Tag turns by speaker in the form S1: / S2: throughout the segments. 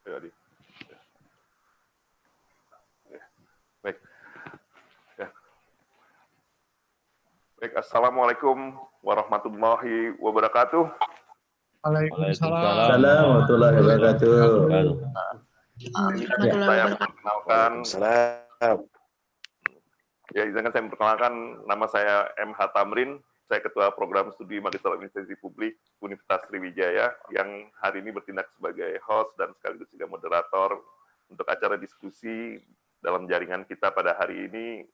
S1: Jadi, baik. Ya. Baik, Assalamualaikum warahmatullahi wabarakatuh.
S2: Waalaikumsalam
S3: warahmatullahi wabarakatuh.
S1: Saya memperkenalkan, ya izinkan saya memperkenalkan, nama saya M.H. Tamrin, saya Ketua Program Studi Magister Administrasi Publik Universitas Sriwijaya, yang hari ini bertindak sebagai host dan sekaligus juga moderator untuk acara diskusi dalam jaringan kita pada hari ini,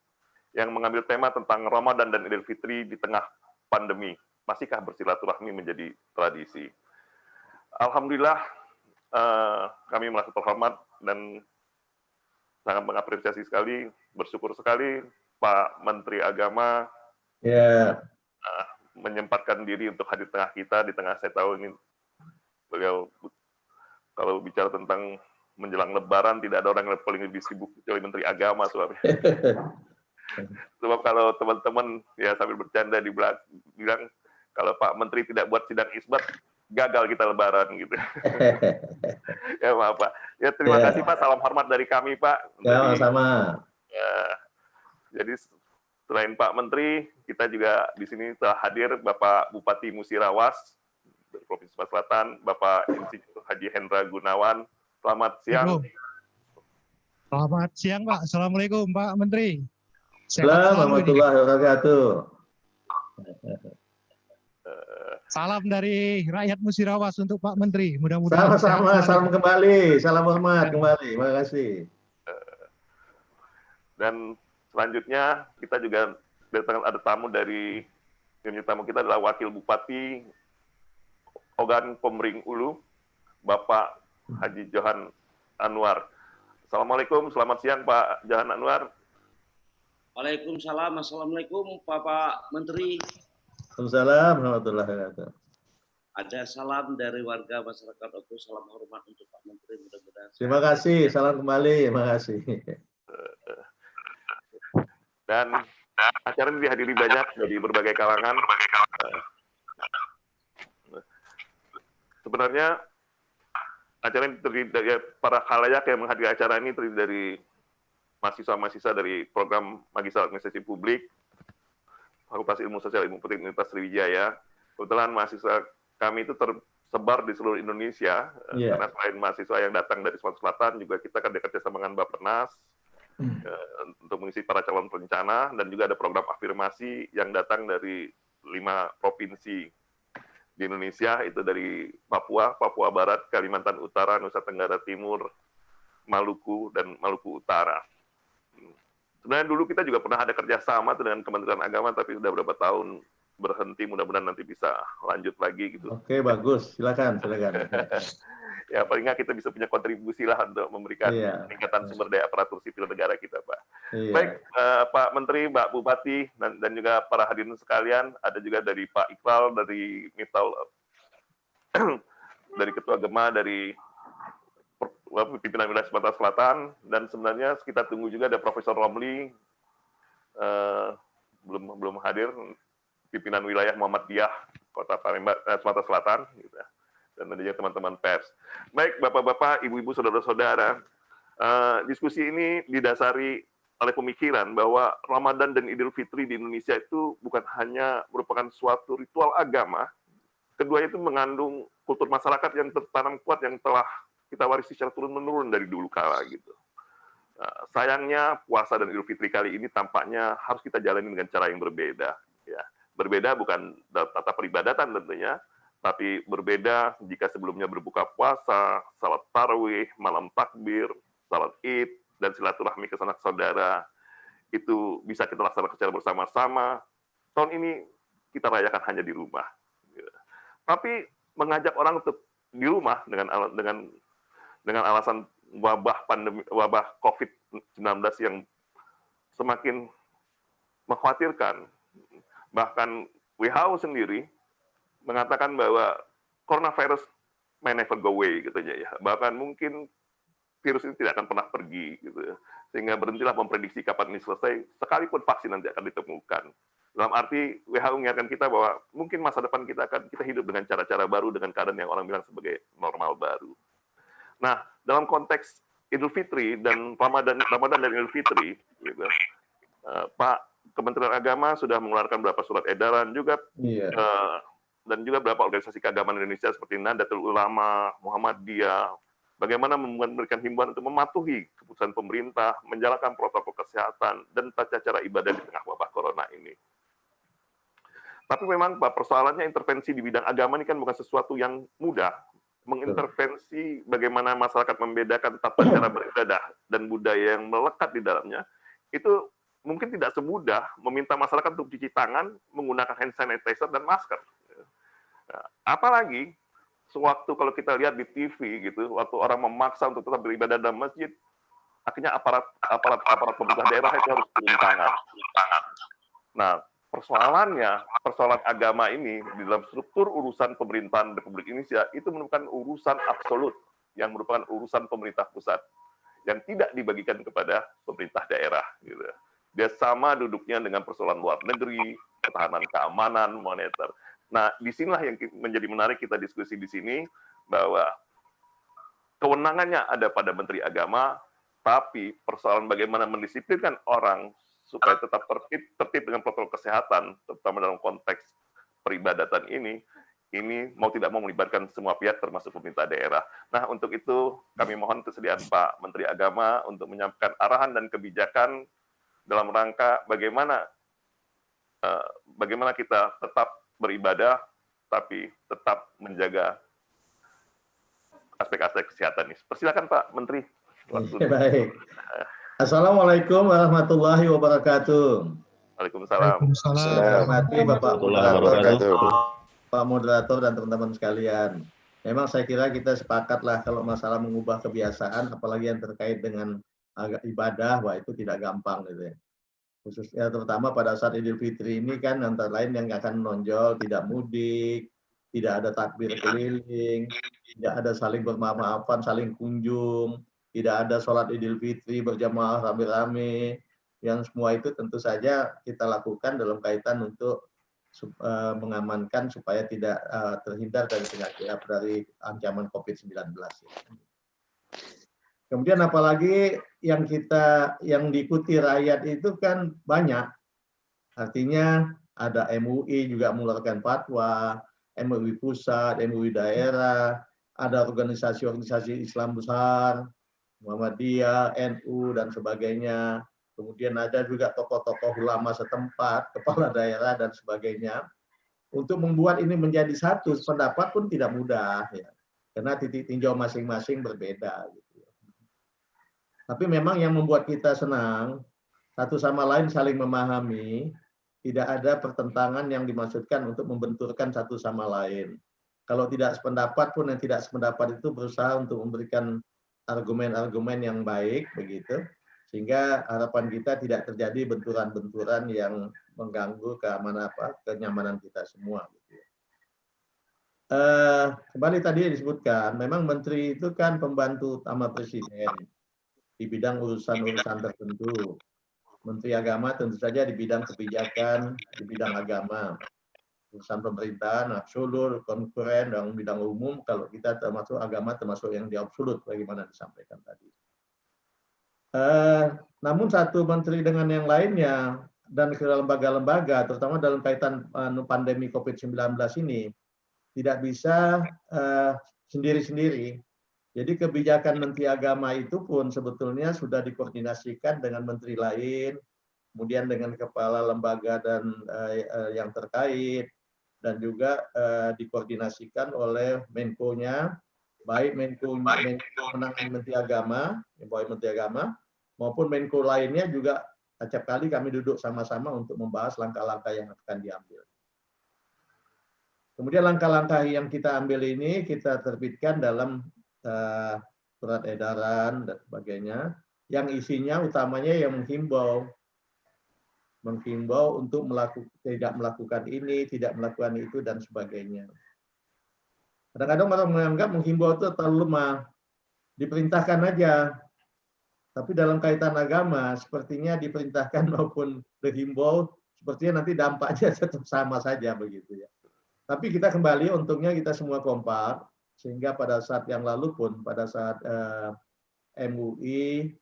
S1: yang mengambil tema tentang Ramadan dan Idul Fitri di tengah pandemi. Masihkah bersilaturahmi menjadi tradisi? Alhamdulillah, kami merasa terhormat dan sangat mengapresiasi sekali, bersyukur sekali Pak Menteri Agama menyempatkan diri untuk hadir tengah kita di tengah, saya tahu ini beliau kalau bicara tentang menjelang Lebaran tidak ada orang yang paling lebih sibuk kecuali Menteri Agama sebabnya. Sebab kalau teman-teman ya sambil bercanda bilang kalau Pak Menteri tidak buat sidang isbat, gagal kita Lebaran gitu. Ya maaf Pak. Ya terima kasih Pak, salam hormat dari kami Pak.
S3: Sama-sama.
S1: Ya, jadi selain Pak Menteri, kita juga di sini telah hadir Bapak Bupati Musirawas dari Provinsi Sumatera Selatan, Bapak Insinyur Haji Hendra Gunawan. Selamat siang.
S2: Selamat siang Pak. Assalamualaikum Pak Menteri.
S3: Assalamualaikum warahmatullahi wabarakatuh.
S2: Salam dari rakyat Musirawas untuk Pak Menteri. Mudah-mudahan
S3: sama-sama, salam kembali, salam hormat kembali. Terima kasih.
S1: Dan selanjutnya kita juga ada tamu dari tamu kita adalah Wakil Bupati Ogan Komering Ulu, Bapak Haji Johan Anwar. Assalamualaikum, selamat siang Pak Johan Anwar.
S4: Waalaikumsalam, assalamualaikum Bapak Menteri.
S3: Waalaikumsalam warahmatullahi wabarakatuh.
S4: Ada salam dari warga masyarakat Ogo, salam hormat untuk Pak Menteri, mudah-mudahan.
S3: Terima kasih, salam kembali, terima kasih.
S1: Dan acara ini dihadiri banyak dari berbagai kalangan. Sebenarnya acara ini terdiri dari para khalayak yang menghadiri acara ini terdiri dari mahasiswa-mahasiswa dari program Magister Administrasi Publik, Fakultas Ilmu Sosial Ilmu Politik Universitas Sriwijaya. Kebetulan mahasiswa kami itu tersebar di seluruh Indonesia, karena selain mahasiswa yang datang dari Sumatera Selatan, juga kita akan bekerja sama dengan Bappenas untuk mengisi para calon perencana, dan juga ada program afirmasi yang datang dari 5 provinsi di Indonesia, itu dari Papua, Papua Barat, Kalimantan Utara, Nusa Tenggara Timur, Maluku, dan Maluku Utara. Sebenarnya dulu kita juga pernah ada kerjasama dengan Kementerian Agama, tapi sudah berapa tahun berhenti, mudah-mudahan nanti bisa lanjut lagi gitu.
S3: Oke, bagus, silakan.
S1: Ya paling nggak kita bisa punya kontribusi lah untuk memberikan peningkatan sumber daya aparatur sipil negara kita, Pak. Baik, Pak Menteri, Mbak Bupati, dan juga para hadirin sekalian, ada juga dari Pak Iqbal, dari Miftahul, dari Ketua Gema, dari pimpinan wilayah Sumatera Selatan, dan sebenarnya kita tunggu juga ada Profesor Romli, belum hadir, pimpinan wilayah Muhammadiyah Kota Palembang, Sumatera Selatan, gitu ya. Dan juga teman-teman pers. Baik, Bapak-bapak, Ibu-ibu, saudara-saudara, diskusi ini didasari oleh pemikiran bahwa Ramadan dan Idul Fitri di Indonesia itu bukan hanya merupakan suatu ritual agama, keduanya itu mengandung kultur masyarakat yang tertanam kuat yang telah kita warisi secara turun-menurun dari dulu kala gitu. Sayangnya puasa dan Idul Fitri kali ini tampaknya harus kita jalani dengan cara yang berbeda. Ya, berbeda bukan dalam tata peribadatan tentunya, tapi berbeda jika sebelumnya berbuka puasa, salat tarawih, malam takbir, salat id, dan silaturahmi ke sanak saudara itu bisa kita laksanakan secara bersama-sama. Tahun ini kita rayakan hanya di rumah. Tapi mengajak orang untuk di rumah dengan alasan wabah COVID-19 yang semakin mengkhawatirkan. Bahkan WHO sendiri mengatakan bahwa coronavirus may never go away gitu ya. Bahkan mungkin virus ini tidak akan pernah pergi gitu ya. Sehingga berhentilah memprediksi kapan ini selesai, sekalipun vaksin nanti akan ditemukan. Dalam arti WHO mengingatkan kita bahwa mungkin masa depan kita hidup dengan cara-cara baru, dengan keadaan yang orang bilang sebagai normal baru. Nah, dalam konteks Idul Fitri dan Ramadan dan Idul Fitri, gitu, Pak Kementerian Agama sudah mengeluarkan beberapa surat edaran juga
S3: Iya.
S1: dan juga beberapa organisasi keagamaan Indonesia seperti Nahdlatul Ulama, Muhammadiyah, bagaimana memberikan himbauan untuk mematuhi keputusan pemerintah, menjalankan protokol kesehatan, dan tata cara ibadah di tengah wabah corona ini. Tapi memang Pak, persoalannya intervensi di bidang agama ini kan bukan sesuatu yang mudah. Mengintervensi bagaimana masyarakat membedakan tata cara beribadah dan budaya yang melekat di dalamnya, itu mungkin tidak semudah meminta masyarakat untuk cuci tangan, menggunakan hand sanitizer dan masker. Nah, apalagi sewaktu kalau kita lihat di TV gitu, waktu orang memaksa untuk tetap beribadah dalam masjid, akhirnya aparat pemerintah daerah itu harus turun tangan. Nah, persoalan agama ini di dalam struktur urusan pemerintahan Republik Indonesia itu merupakan urusan absolut yang merupakan urusan pemerintah pusat yang tidak dibagikan kepada pemerintah daerah. Gitu. Dia sama duduknya dengan persoalan luar negeri, pertahanan keamanan, moneter. Nah, disinilah yang menjadi menarik kita diskusi di sini, bahwa kewenangannya ada pada Menteri Agama, tapi persoalan bagaimana mendisiplinkan orang supaya tetap tertib dengan protokol kesehatan, terutama dalam konteks peribadatan ini mau tidak mau melibatkan semua pihak termasuk pemerintah daerah. Nah, untuk itu kami mohon kesediaan Pak Menteri Agama untuk menyampaikan arahan dan kebijakan dalam rangka bagaimana kita tetap beribadah, tapi tetap menjaga aspek-aspek kesehatan ini. Persilakan Pak Menteri.
S3: Baik. Assalamualaikum warahmatullahi wabarakatuh.
S1: Waalaikumsalam.
S3: Hormati Bapak Moderator, Pak Moderator dan teman-teman sekalian. Memang saya kira kita sepakatlah kalau masalah mengubah kebiasaan, apalagi yang terkait dengan ibadah, wah itu tidak gampang gitu ya. Khususnya terutama pada saat Idul Fitri ini kan antara lain yang akan menonjol tidak mudik, tidak ada takbir keliling, tidak ada saling bermaaf-maafan, saling kunjung, tidak ada sholat Idul Fitri berjamaah rame-rame, yang semua itu tentu saja kita lakukan dalam kaitan untuk mengamankan supaya tidak terhindar dari penyakit dari ancaman COVID-19. Kemudian apalagi yang diikuti rakyat itu kan banyak. Artinya ada MUI juga mengeluarkan fatwa, MUI pusat, MUI daerah, ada organisasi-organisasi Islam besar, Muhammadiyah, NU dan sebagainya. Kemudian ada juga tokoh-tokoh ulama setempat, kepala daerah dan sebagainya. Untuk membuat ini menjadi satu pendapat pun tidak mudah ya. Karena titik tinjau masing-masing berbeda gitu. Tapi memang yang membuat kita senang, satu sama lain saling memahami, tidak ada pertentangan yang dimaksudkan untuk membenturkan satu sama lain. Kalau tidak sependapat pun yang tidak sependapat itu berusaha untuk memberikan argumen-argumen yang baik, begitu, sehingga harapan kita tidak terjadi benturan-benturan yang mengganggu kenyamanan kita semua. Gitu. Kembali tadi disebutkan, memang menteri itu kan pembantu utama presiden di bidang urusan-urusan tertentu. Menteri Agama tentu saja di bidang kebijakan, di bidang agama. Urusan pemerintahan, absolut, konkuren, dan bidang umum, kalau kita termasuk agama, termasuk yang di absolut, bagaimana disampaikan tadi. Namun satu menteri dengan yang lainnya, dan ke lembaga-lembaga, terutama dalam kaitan pandemi COVID-19 ini, tidak bisa sendiri-sendiri. Jadi kebijakan Menteri Agama itu pun sebetulnya sudah dikoordinasikan dengan menteri lain, kemudian dengan kepala lembaga dan yang terkait, dan juga dikoordinasikan oleh Menko-nya, baik Menko Menteri Agama, Menteri Agama, maupun Menko lainnya juga setiap kali kami duduk sama-sama untuk membahas langkah-langkah yang akan diambil. Kemudian langkah-langkah yang kita ambil ini kita terbitkan dalam surat edaran dan sebagainya, yang isinya utamanya yang menghimbau untuk tidak melakukan ini, tidak melakukan itu dan sebagainya. Kadang-kadang orang menganggap menghimbau itu terlalu lemah, diperintahkan aja. Tapi dalam kaitan agama, sepertinya diperintahkan maupun dihimbau, sepertinya nanti dampaknya tetap sama saja begitu ya. Tapi kita kembali, untungnya kita semua kompak. Sehingga pada saat yang lalu pun, pada saat MUI,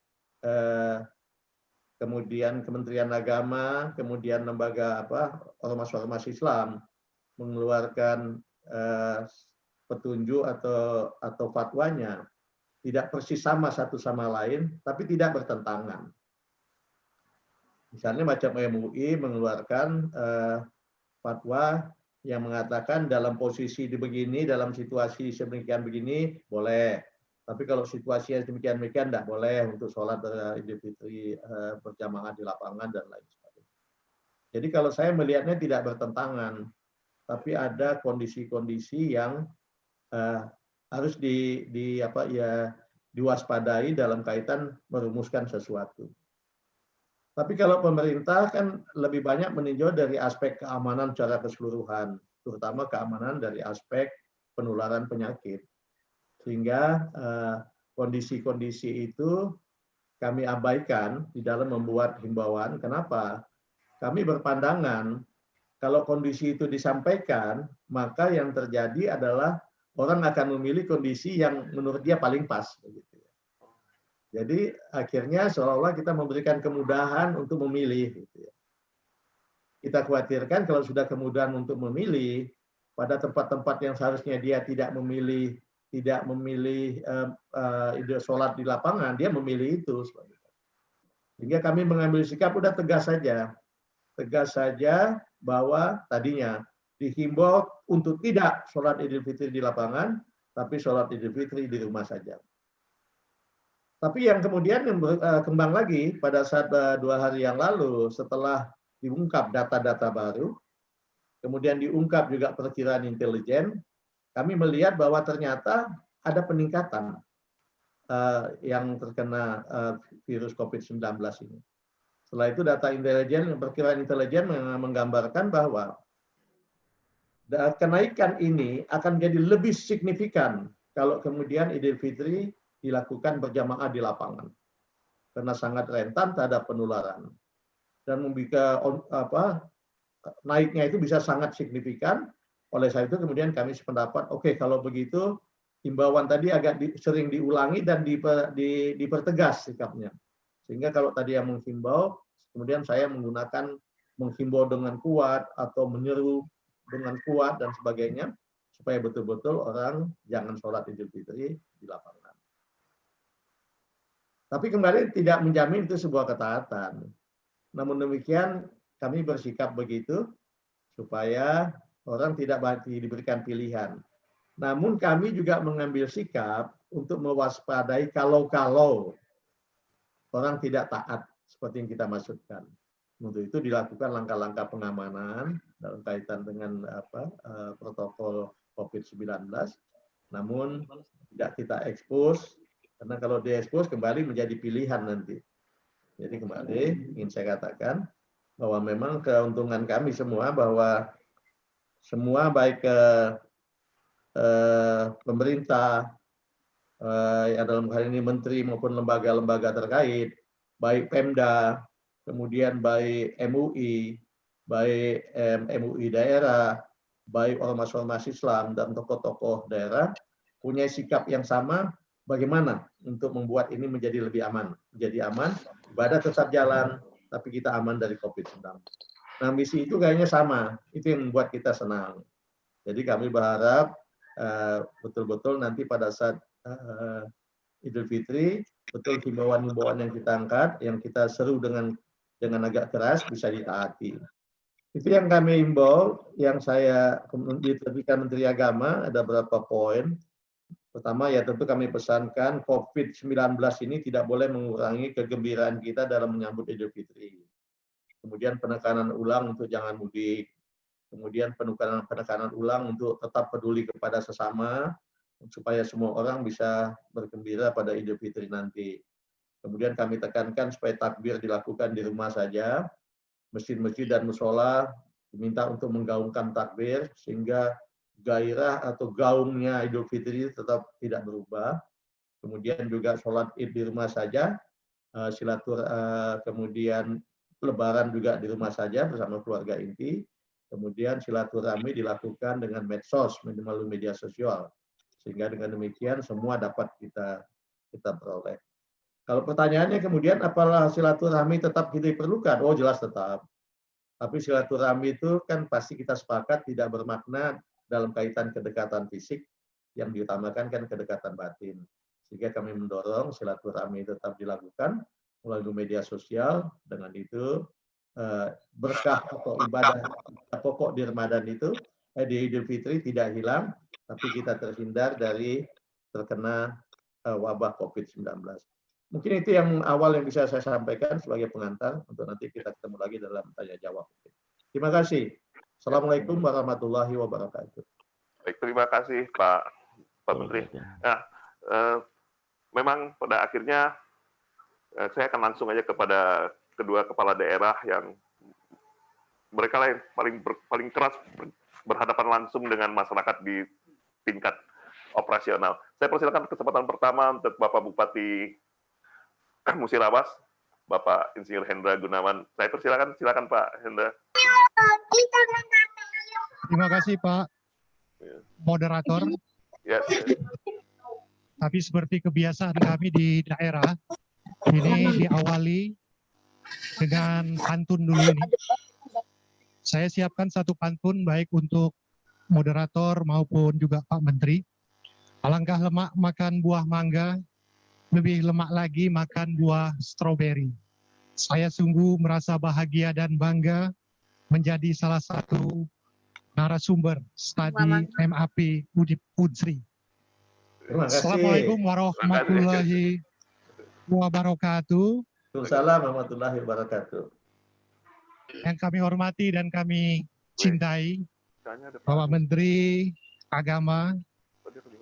S3: kemudian Kementerian Agama, kemudian lembaga ormas-ormas Islam mengeluarkan petunjuk atau fatwanya tidak persis sama satu sama lain, tapi tidak bertentangan. Misalnya macam MUI mengeluarkan fatwa yang mengatakan dalam posisi begini, dalam situasi sedemikian begini, boleh. Tapi kalau situasi yang demikian-demikian tidak boleh untuk sholat Idul Fitri berjamaah di lapangan dan lain sebagainya. Jadi kalau saya melihatnya tidak bertentangan, tapi ada kondisi-kondisi yang harus diwaspadai dalam kaitan merumuskan sesuatu. Tapi kalau pemerintah kan lebih banyak meninjau dari aspek keamanan secara keseluruhan, terutama keamanan dari aspek penularan penyakit. Sehingga kondisi-kondisi itu kami abaikan di dalam membuat himbauan. Kenapa? Kami berpandangan kalau kondisi itu disampaikan, maka yang terjadi adalah orang akan memilih kondisi yang menurut dia paling pas. Jadi akhirnya seolah-olah kita memberikan kemudahan untuk memilih. Kita khawatirkan kalau sudah kemudahan untuk memilih, pada tempat-tempat yang seharusnya dia tidak memilih sholat di lapangan, dia memilih itu. Sehingga kami mengambil sikap udah tegas saja bahwa tadinya dihimbau untuk tidak sholat Idul Fitri di lapangan, tapi sholat Idul Fitri di rumah saja. Tapi yang kemudian kembang lagi pada saat 2 hari yang lalu setelah diungkap data-data baru, kemudian diungkap juga perkiraan intelijen, kami melihat bahwa ternyata ada peningkatan yang terkena virus COVID-19 ini. Setelah itu data intelijen, perkiraan intelijen menggambarkan bahwa kenaikan ini akan jadi lebih signifikan kalau kemudian Idul Fitri dilakukan berjamaah di lapangan, karena sangat rentan terhadap penularan dan naiknya itu bisa sangat signifikan. Oleh sebab itu kemudian kami sependapat, oke, kalau begitu himbauan tadi agak sering diulangi dan dipertegas sikapnya, sehingga kalau tadi yang menghimbau, kemudian saya menghimbau dengan kuat atau menyeru dengan kuat dan sebagainya, supaya betul-betul orang jangan sholat Idul Fitri di lapangan. Tapi kembali tidak menjamin itu sebuah ketaatan. Namun demikian kami bersikap begitu supaya orang tidak diberikan pilihan. Namun kami juga mengambil sikap untuk mewaspadai kalau orang tidak taat seperti yang kita maksudkan. Untuk itu dilakukan langkah-langkah pengamanan dalam kaitan dengan protokol COVID-19. Namun tidak kita ekspos, karena kalau diekspos kembali menjadi pilihan nanti. Jadi kembali ingin saya katakan bahwa memang keuntungan kami semua, bahwa semua baik pemerintah, ya dalam hal ini menteri maupun lembaga-lembaga terkait, baik Pemda, kemudian baik MUI, baik MUI daerah, baik ormas-ormas Islam dan tokoh-tokoh daerah punya sikap yang sama. Bagaimana untuk membuat ini menjadi lebih aman? Menjadi aman, ibadah tetap jalan, tapi kita aman dari COVID-19. Nah, misi itu kayaknya sama. Itu yang membuat kita senang. Jadi kami berharap betul-betul nanti pada saat Idul Fitri, betul himbauan-himbauan yang kita angkat, yang kita seru dengan agak keras, bisa ditaati. Itu yang kami himbau, yang saya diterbitkan Menteri Agama, ada beberapa poin. Pertama, ya tentu kami pesankan COVID-19 ini tidak boleh mengurangi kegembiraan kita dalam menyambut Idul Fitri. Kemudian penekanan ulang untuk jangan mudik. Kemudian penekanan ulang untuk tetap peduli kepada sesama, supaya semua orang bisa bergembira pada Idul Fitri nanti. Kemudian kami tekankan supaya takbir dilakukan di rumah saja. Masjid-masjid dan mushola diminta untuk menggaungkan takbir, sehingga gairah atau gaungnya Idul Fitri tetap tidak berubah. Kemudian juga sholat id di rumah saja, kemudian lebaran juga di rumah saja bersama keluarga inti. Kemudian silaturahmi dilakukan dengan medsos, melalui media sosial. Sehingga dengan demikian semua dapat kita peroleh. Kalau pertanyaannya kemudian apakah silaturahmi tetap kita perlukan? Oh jelas tetap. Tapi silaturahmi itu kan pasti kita sepakat tidak bermakna dalam kaitan kedekatan fisik, yang diutamakan kan kedekatan batin. Sehingga kami mendorong silaturahmi tetap dilakukan melalui media sosial. Dengan itu berkah atau ibadah pokok di Ramadan itu di Idul Fitri tidak hilang, tapi kita terhindar dari terkena wabah COVID-19. Mungkin itu yang awal yang bisa saya sampaikan sebagai pengantar untuk nanti kita ketemu lagi dalam tanya jawab. Terima kasih. Assalamualaikum warahmatullahi wabarakatuh.
S1: Baik, terima kasih Pak Menteri. Nah, memang pada akhirnya saya akan langsung aja kepada kedua kepala daerah yang mereka lah yang paling keras berhadapan langsung dengan masyarakat di tingkat operasional. Saya persilakan kesempatan pertama untuk Bapak Bupati Musirawas, Bapak Insinyur Hendra Gunawan. Saya persilakan, silakan Pak Hendra.
S2: Terima kasih Pak Moderator.
S1: Ya.
S2: Tapi seperti kebiasaan kami di daerah, ini diawali dengan pantun dulu ini. Saya siapkan satu pantun baik untuk moderator maupun juga Pak Menteri. Alangkah lemak makan buah mangga, lebih lemak lagi makan buah stroberi. Saya sungguh merasa bahagia dan bangga menjadi salah satu narasumber studi MAP Unsri. Assalamualaikum warahmatullahi wabarakatuh.
S3: Waalaikumsalam warahmatullahi wabarakatuh.
S2: Yang kami hormati dan kami cintai, Bapak Menteri Agama,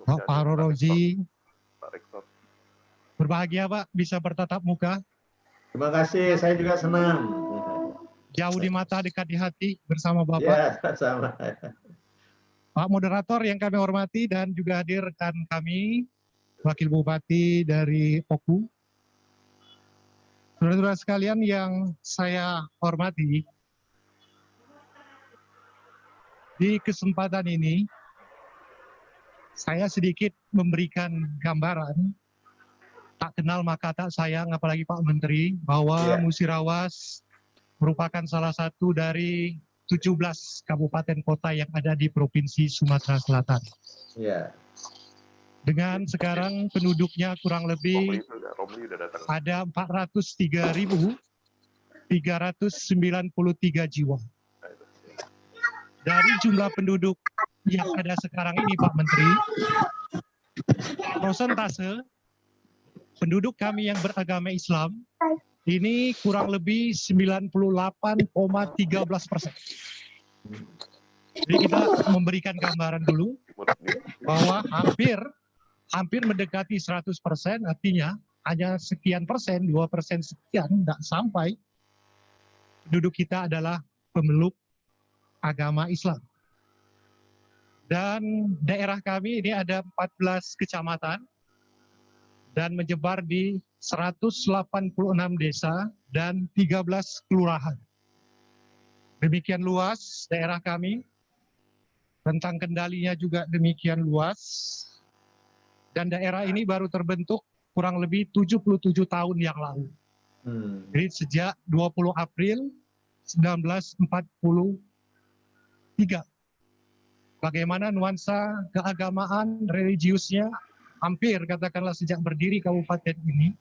S2: Pak Rozi. Berbahagia Pak bisa bertatap muka.
S3: Terima kasih, saya juga senang.
S2: Jauh di mata, dekat di hati bersama Bapak.
S3: Ya, sama.
S2: Pak Moderator yang kami hormati dan juga hadir rekan kami, Wakil Bupati dari OKU. Saudara-saudara sekalian yang saya hormati, di kesempatan ini saya sedikit memberikan gambaran, tak kenal maka tak sayang, apalagi Pak Menteri, bahwa Musirawas merupakan salah satu dari 17 kabupaten kota yang ada di Provinsi Sumatera Selatan.
S3: Ya.
S2: Dengan sekarang penduduknya kurang lebih ada 403.393 jiwa. Dari jumlah penduduk yang ada sekarang ini Pak Menteri, persentase penduduk kami yang beragama Islam ini kurang lebih 98,13%. Jadi kita memberikan gambaran dulu bahwa hampir mendekati 100%, artinya hanya sekian persen, 2% sekian, tidak sampai penduduk kita adalah pemeluk agama Islam. Dan daerah kami ini ada 14 kecamatan dan menyebar di 186 desa dan 13 kelurahan. Demikian luas daerah kami, rentang kendalinya juga demikian luas, dan daerah ini baru terbentuk kurang lebih 77 tahun yang lalu. Jadi sejak 20 April 1943. Bagaimana nuansa keagamaan, religiusnya, hampir katakanlah sejak berdiri kabupaten ini,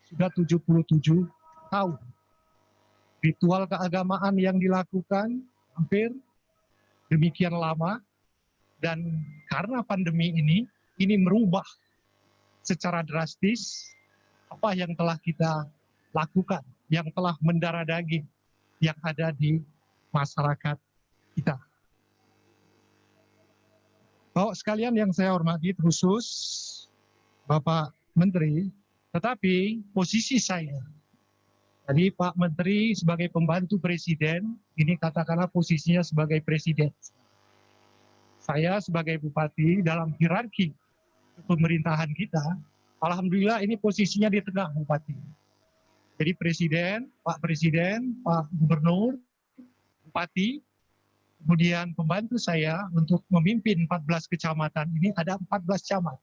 S2: sudah 77 tahun. Ritual keagamaan yang dilakukan hampir demikian lama, dan karena pandemi ini merubah secara drastis apa yang telah kita lakukan, yang telah mendarah daging yang ada di masyarakat kita. Bapak sekalian yang saya hormati, khusus Bapak Menteri, tetapi posisi saya, tadi Pak Menteri sebagai pembantu Presiden, ini katakanlah posisinya sebagai Presiden. Saya sebagai Bupati dalam hierarki pemerintahan kita, alhamdulillah ini posisinya di tengah Bupati. Jadi Presiden, Pak Gubernur, Bupati, Kemudian pembantu saya untuk memimpin 14 kecamatan ini ada 14 camat.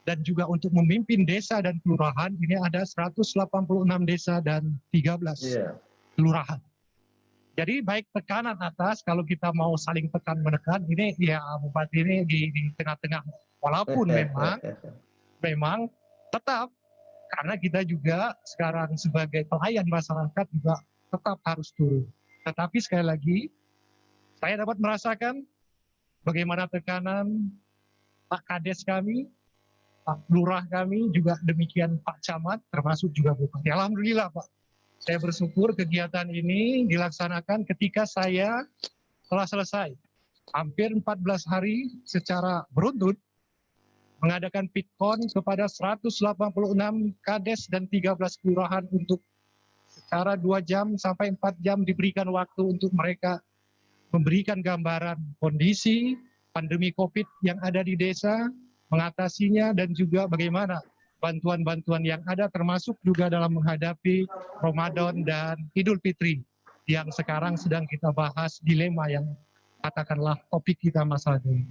S2: Dan juga untuk memimpin desa dan kelurahan ini ada 186 desa dan 13
S3: Iya.
S2: kelurahan. Jadi baik tekanan atas, kalau kita mau saling tekan menekan, ini ya Bupati ini di tengah-tengah. Walaupun memang tetap, karena kita juga sekarang sebagai pelayan masyarakat juga tetap harus turun. Tetapi sekali lagi, saya dapat merasakan bagaimana tekanan Pak Kades kami, Pak Lurah kami, juga demikian Pak Camat, termasuk juga Bupati. Alhamdulillah Pak, saya bersyukur kegiatan ini dilaksanakan ketika saya telah selesai. Hampir 14 hari secara beruntun, mengadakan pitkon kepada 186 kades dan 13 kelurahan untuk secara 2 jam sampai 4 jam diberikan waktu untuk mereka memberikan gambaran kondisi pandemi COVID yang ada di desa, mengatasinya, dan juga bagaimana bantuan-bantuan yang ada termasuk juga dalam menghadapi Ramadan dan Idul Fitri yang sekarang sedang kita bahas, dilema yang katakanlah topik kita masalah ini.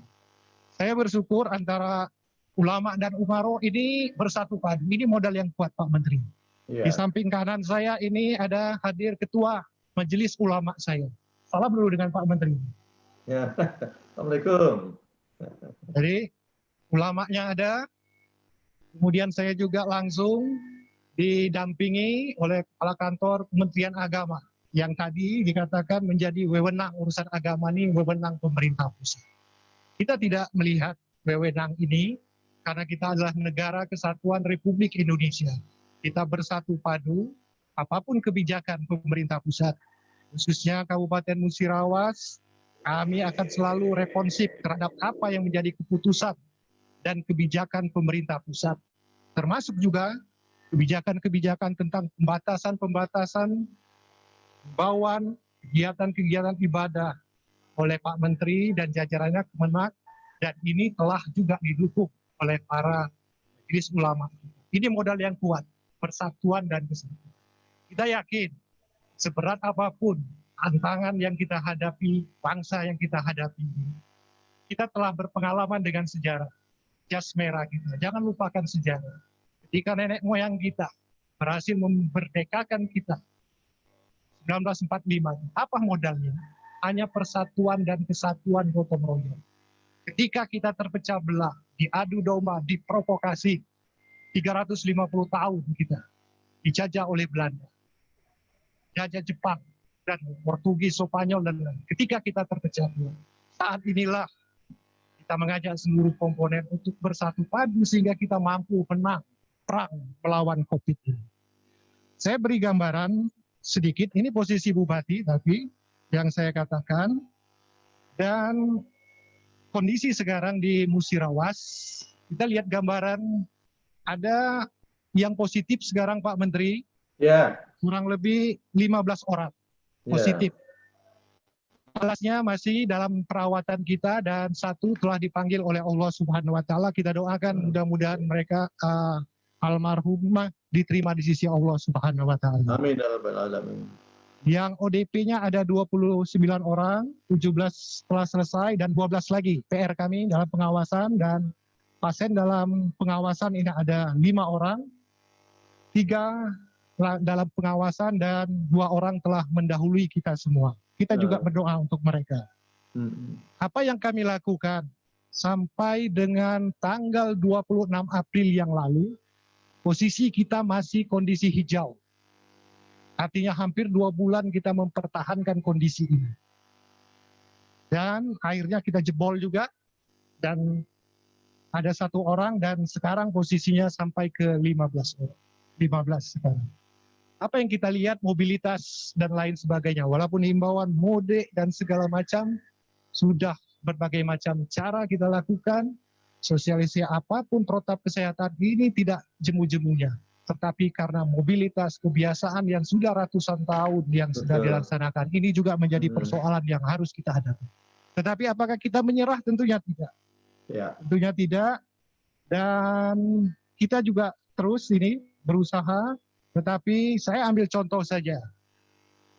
S2: Saya bersyukur antara ulama dan umaro ini bersatu padu. Ini modal yang kuat Pak Menteri. Di samping kanan saya ini ada hadir ketua majelis ulama saya. Salam dulu dengan Pak Menteri.
S3: Ya. Assalamualaikum.
S2: Jadi ulamanya ada, kemudian saya juga langsung didampingi oleh Kepala Kantor Kementerian Agama yang tadi dikatakan menjadi wewenang urusan agama ini wewenang pemerintah pusat. Kita tidak melihat wewenang ini karena kita adalah negara kesatuan Republik Indonesia. Kita bersatu padu, apapun kebijakan pemerintah pusat, khususnya Kabupaten Musirawas, kami akan selalu responsif terhadap apa yang menjadi keputusan dan kebijakan pemerintah pusat. Termasuk juga kebijakan-kebijakan tentang pembatasan-pembatasan imbauan kegiatan-kegiatan ibadah oleh Pak Menteri dan jajarannya Kemenak, dan ini telah juga didukung oleh para majelis ulama. Ini modal yang kuat, persatuan dan kesatuan. Kita yakin seberat apapun tantangan yang kita hadapi, bangsa yang kita hadapi, kita telah berpengalaman dengan sejarah. Jas merah kita, jangan lupakan sejarah. Ketika nenek moyang kita berhasil memerdekakan kita 1945, apa modalnya? Hanya persatuan dan kesatuan gotong royong. Ketika kita terpecah belah, diadu domba, diprovokasi, 350 tahun kita dijajah oleh Belanda, jajah Jepang, dan Portugis, Spanyol, dan lain-lain. Ketika kita terpecah belah, saat inilah kita mengajak seluruh komponen untuk bersatu padu sehingga kita mampu menang perang melawan COVID ini. Saya beri gambaran sedikit, ini posisi Bupati tapi yang saya katakan, dan kondisi sekarang di Musirawas, kita lihat gambaran ada yang positif sekarang Pak Menteri, kurang lebih 15 orang positif. Alasnya masih dalam perawatan kita dan satu telah dipanggil oleh Allah Subhanahu wa taala. Kita doakan mudah-mudahan mereka almarhumah diterima di sisi Allah Subhanahu wa taala.
S3: Amin ya rabbal alamin.
S2: Yang ODP-nya ada 29 orang, 17 telah selesai dan 12 lagi PR kami dalam pengawasan, dan pasien dalam pengawasan ini ada 5 orang, 3 dalam pengawasan dan 2 orang telah mendahului kita semua. Kita juga berdoa untuk mereka. Apa yang kami lakukan sampai dengan tanggal 26 April yang lalu, posisi kita masih kondisi hijau. Artinya hampir 2 bulan kita mempertahankan kondisi ini. Dan akhirnya kita jebol juga, dan ada 1 orang, dan sekarang posisinya sampai ke 15 orang. 15 sekarang. Apa yang kita lihat, mobilitas dan lain sebagainya, walaupun himbauan mudik dan segala macam, sudah berbagai macam cara kita lakukan, sosialisasi apapun protap kesehatan ini tidak jemu-jemunya. Tetapi karena mobilitas, kebiasaan yang sudah ratusan tahun yang sudah dilaksanakan, ini juga menjadi persoalan yang harus kita hadapi. Tetapi apakah kita menyerah? Tentunya tidak. Tentunya tidak. Dan kita juga terus ini berusaha, tetapi saya ambil contoh saja.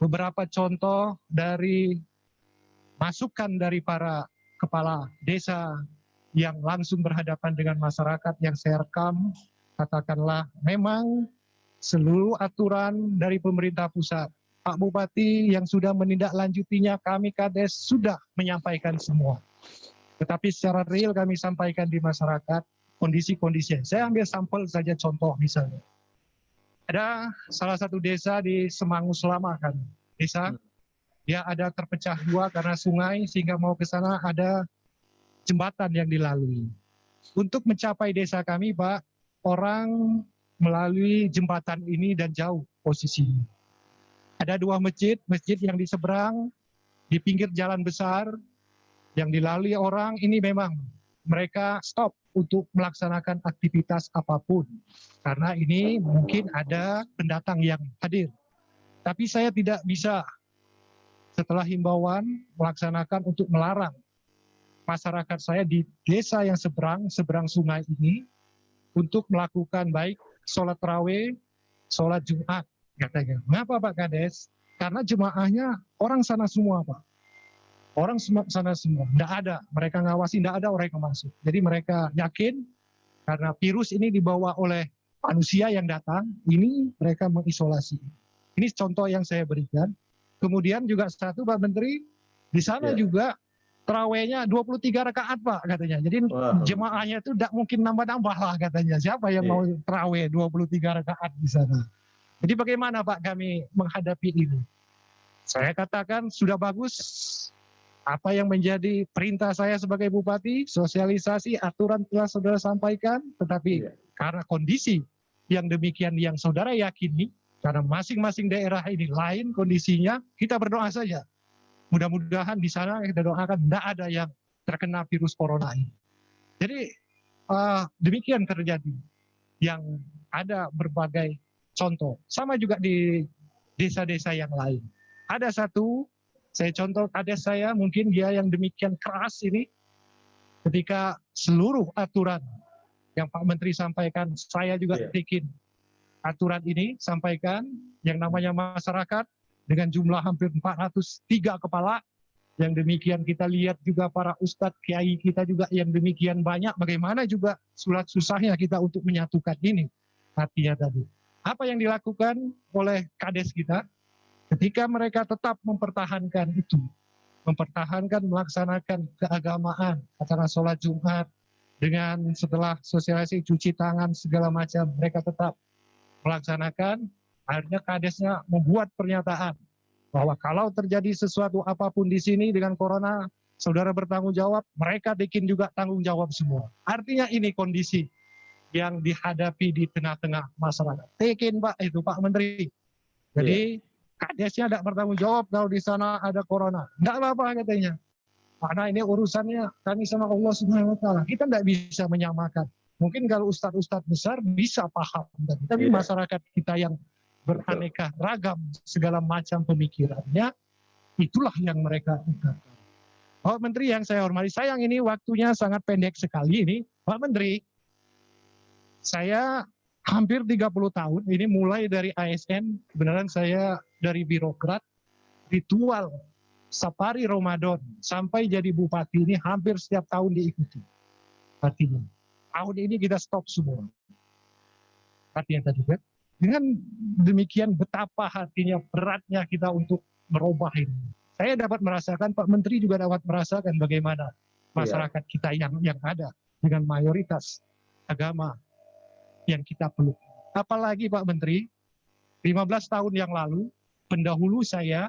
S2: Beberapa contoh dari masukan dari para kepala desa yang langsung berhadapan dengan masyarakat yang saya rekam, katakanlah memang seluruh aturan dari pemerintah pusat, Pak Bupati yang sudah menindaklanjutinya, kami Kades sudah menyampaikan semua. Tetapi secara real kami sampaikan di masyarakat kondisi-kondisi. Saya ambil sampel saja contoh misalnya. Ada salah satu desa di Semangu Selama kan, desa dia ada terpecah dua karena sungai sehingga mau ke sana ada jembatan yang dilalui. Untuk mencapai desa kami, Pak, orang melalui jembatan ini dan jauh posisinya. Ada dua masjid yang di seberang, di pinggir jalan besar, yang dilalui orang, ini memang mereka stop untuk melaksanakan aktivitas apapun. Karena ini mungkin ada pendatang yang hadir. Tapi saya tidak bisa setelah himbauan melaksanakan untuk melarang masyarakat saya di desa yang seberang sungai ini untuk melakukan baik sholat tarawih, sholat Jumat katanya. Mengapa Pak Kades? Karena jemaahnya orang sana semua Pak. Orang sana semua, tidak ada. Mereka ngawasi, tidak ada orang yang masuk. Jadi mereka yakin karena virus ini dibawa oleh manusia yang datang, ini mereka mengisolasi. Ini contoh yang saya berikan. Kemudian juga satu Pak Menteri, di sana juga terawihnya 23 rakaat Pak katanya. Jadi jemaahnya itu tidak mungkin nambah-nambah lah katanya. Siapa yang mau terawih 23 rakaat di sana? Jadi bagaimana Pak kami menghadapi ini? Saya katakan sudah bagus apa yang menjadi perintah saya sebagai bupati, sosialisasi, aturan telah saudara sampaikan, tetapi karena kondisi yang demikian yang saudara yakini, karena masing-masing daerah ini lain kondisinya, kita berdoa saja. Mudah-mudahan di sana kita doakan tidak ada yang terkena virus corona ini. Jadi demikian terjadi. Yang ada berbagai contoh. Sama juga di desa-desa yang lain. Ada satu, saya contoh ada saya mungkin dia yang demikian keras ini, ketika seluruh aturan yang Pak Menteri sampaikan, saya juga bikin aturan ini, sampaikan yang namanya masyarakat dengan jumlah hampir 403 kepala, yang demikian kita lihat juga para ustadz, kiai kita juga yang demikian banyak, bagaimana juga sulit susahnya kita untuk menyatukan ini. Artinya tadi, apa yang dilakukan oleh Kades kita, ketika mereka tetap mempertahankan itu, mempertahankan melaksanakan keagamaan, acara sholat Jumat, dengan setelah sosialisasi cuci tangan segala macam, mereka tetap melaksanakan, akhirnya Kadesnya membuat pernyataan bahwa kalau terjadi sesuatu apapun di sini dengan corona, saudara bertanggung jawab, mereka bikin juga tanggung jawab semua. Artinya ini kondisi yang dihadapi di tengah-tengah masyarakat. Tekin Pak, itu Pak Menteri. Jadi Kadesnya tidak bertanggung jawab kalau di sana ada corona. Tidak apa-apa katanya. Karena ini urusannya kami sama Allah Subhanahu wa Ta'ala. Kita tidak bisa menyamakan. Mungkin kalau ustadz-ustadz besar bisa paham. Tapi masyarakat kita yang beraneka ragam segala macam pemikirannya, itulah yang mereka ungkapkan. Pak Menteri yang saya hormati, sayang ini waktunya sangat pendek sekali ini. Pak Menteri, saya hampir 30 tahun, ini mulai dari ASN, kebenaran saya dari birokrat, ritual safari Ramadan sampai jadi bupati ini hampir setiap tahun diikuti. Artinya, tahun ini kita stop semua. Artinya tadi kan, dengan demikian betapa hatinya beratnya kita untuk merubah ini. Saya dapat merasakan, Pak Menteri juga dapat merasakan bagaimana masyarakat kita yang ada dengan mayoritas agama yang kita peluk. Apalagi Pak Menteri, 15 tahun yang lalu, pendahulu saya,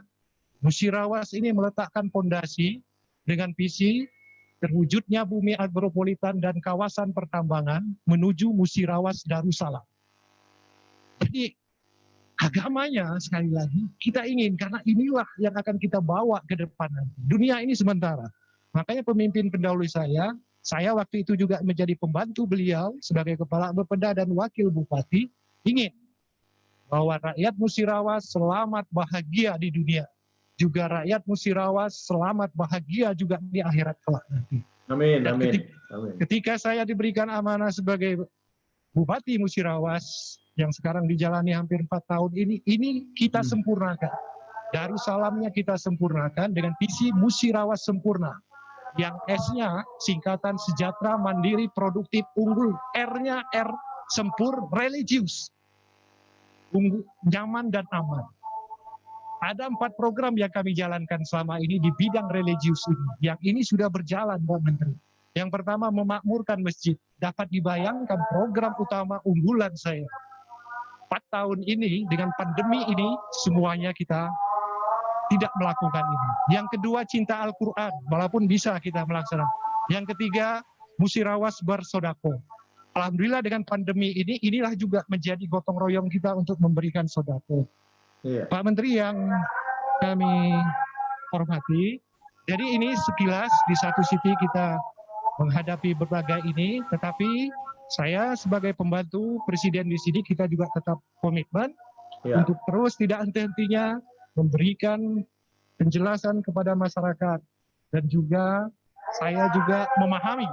S2: Musirawas ini meletakkan fondasi dengan visi terwujudnya bumi agropolitan dan kawasan pertambangan menuju Musirawas Darussalam. Jadi agamanya sekali lagi kita ingin, karena inilah yang akan kita bawa ke depan nanti. Dunia ini sementara. Makanya pemimpin pendahulu saya waktu itu juga menjadi pembantu beliau sebagai kepala Bapeda dan wakil bupati, ingin bahwa rakyat Musirawas selamat bahagia di dunia. Juga rakyat Musirawas selamat bahagia juga di akhirat kelak nanti.
S3: Amin,
S2: dan
S3: amin.
S2: Ketika saya diberikan amanah sebagai Bupati Musirawas yang sekarang dijalani hampir 4 tahun ini kita sempurnakan. Darussalamnya kita sempurnakan dengan visi Musirawas Sempurna. Yang S-nya singkatan sejahtera, mandiri, produktif, unggul. R-nya R, sempur, religius. Nyaman dan aman. Ada 4 program yang kami jalankan selama ini di bidang religius ini. Yang ini sudah berjalan, Pak Menteri. Yang pertama, memakmurkan masjid. Dapat dibayangkan program utama unggulan saya. 4 tahun ini dengan pandemi ini semuanya kita tidak melakukan ini. Yang kedua, cinta Al-Quran, walaupun bisa kita melaksanakan. Yang ketiga, Musirawas bersodako. Alhamdulillah dengan pandemi ini, inilah juga menjadi gotong royong kita untuk memberikan sodako.
S3: Iya.
S2: Pak Menteri yang kami hormati, jadi ini sekilas di satu sisi kita menghadapi berbagai ini, tetapi saya sebagai pembantu Presiden di sini kita juga tetap komitmen untuk terus tidak henti-hentinya memberikan penjelasan kepada masyarakat, dan juga saya juga memahami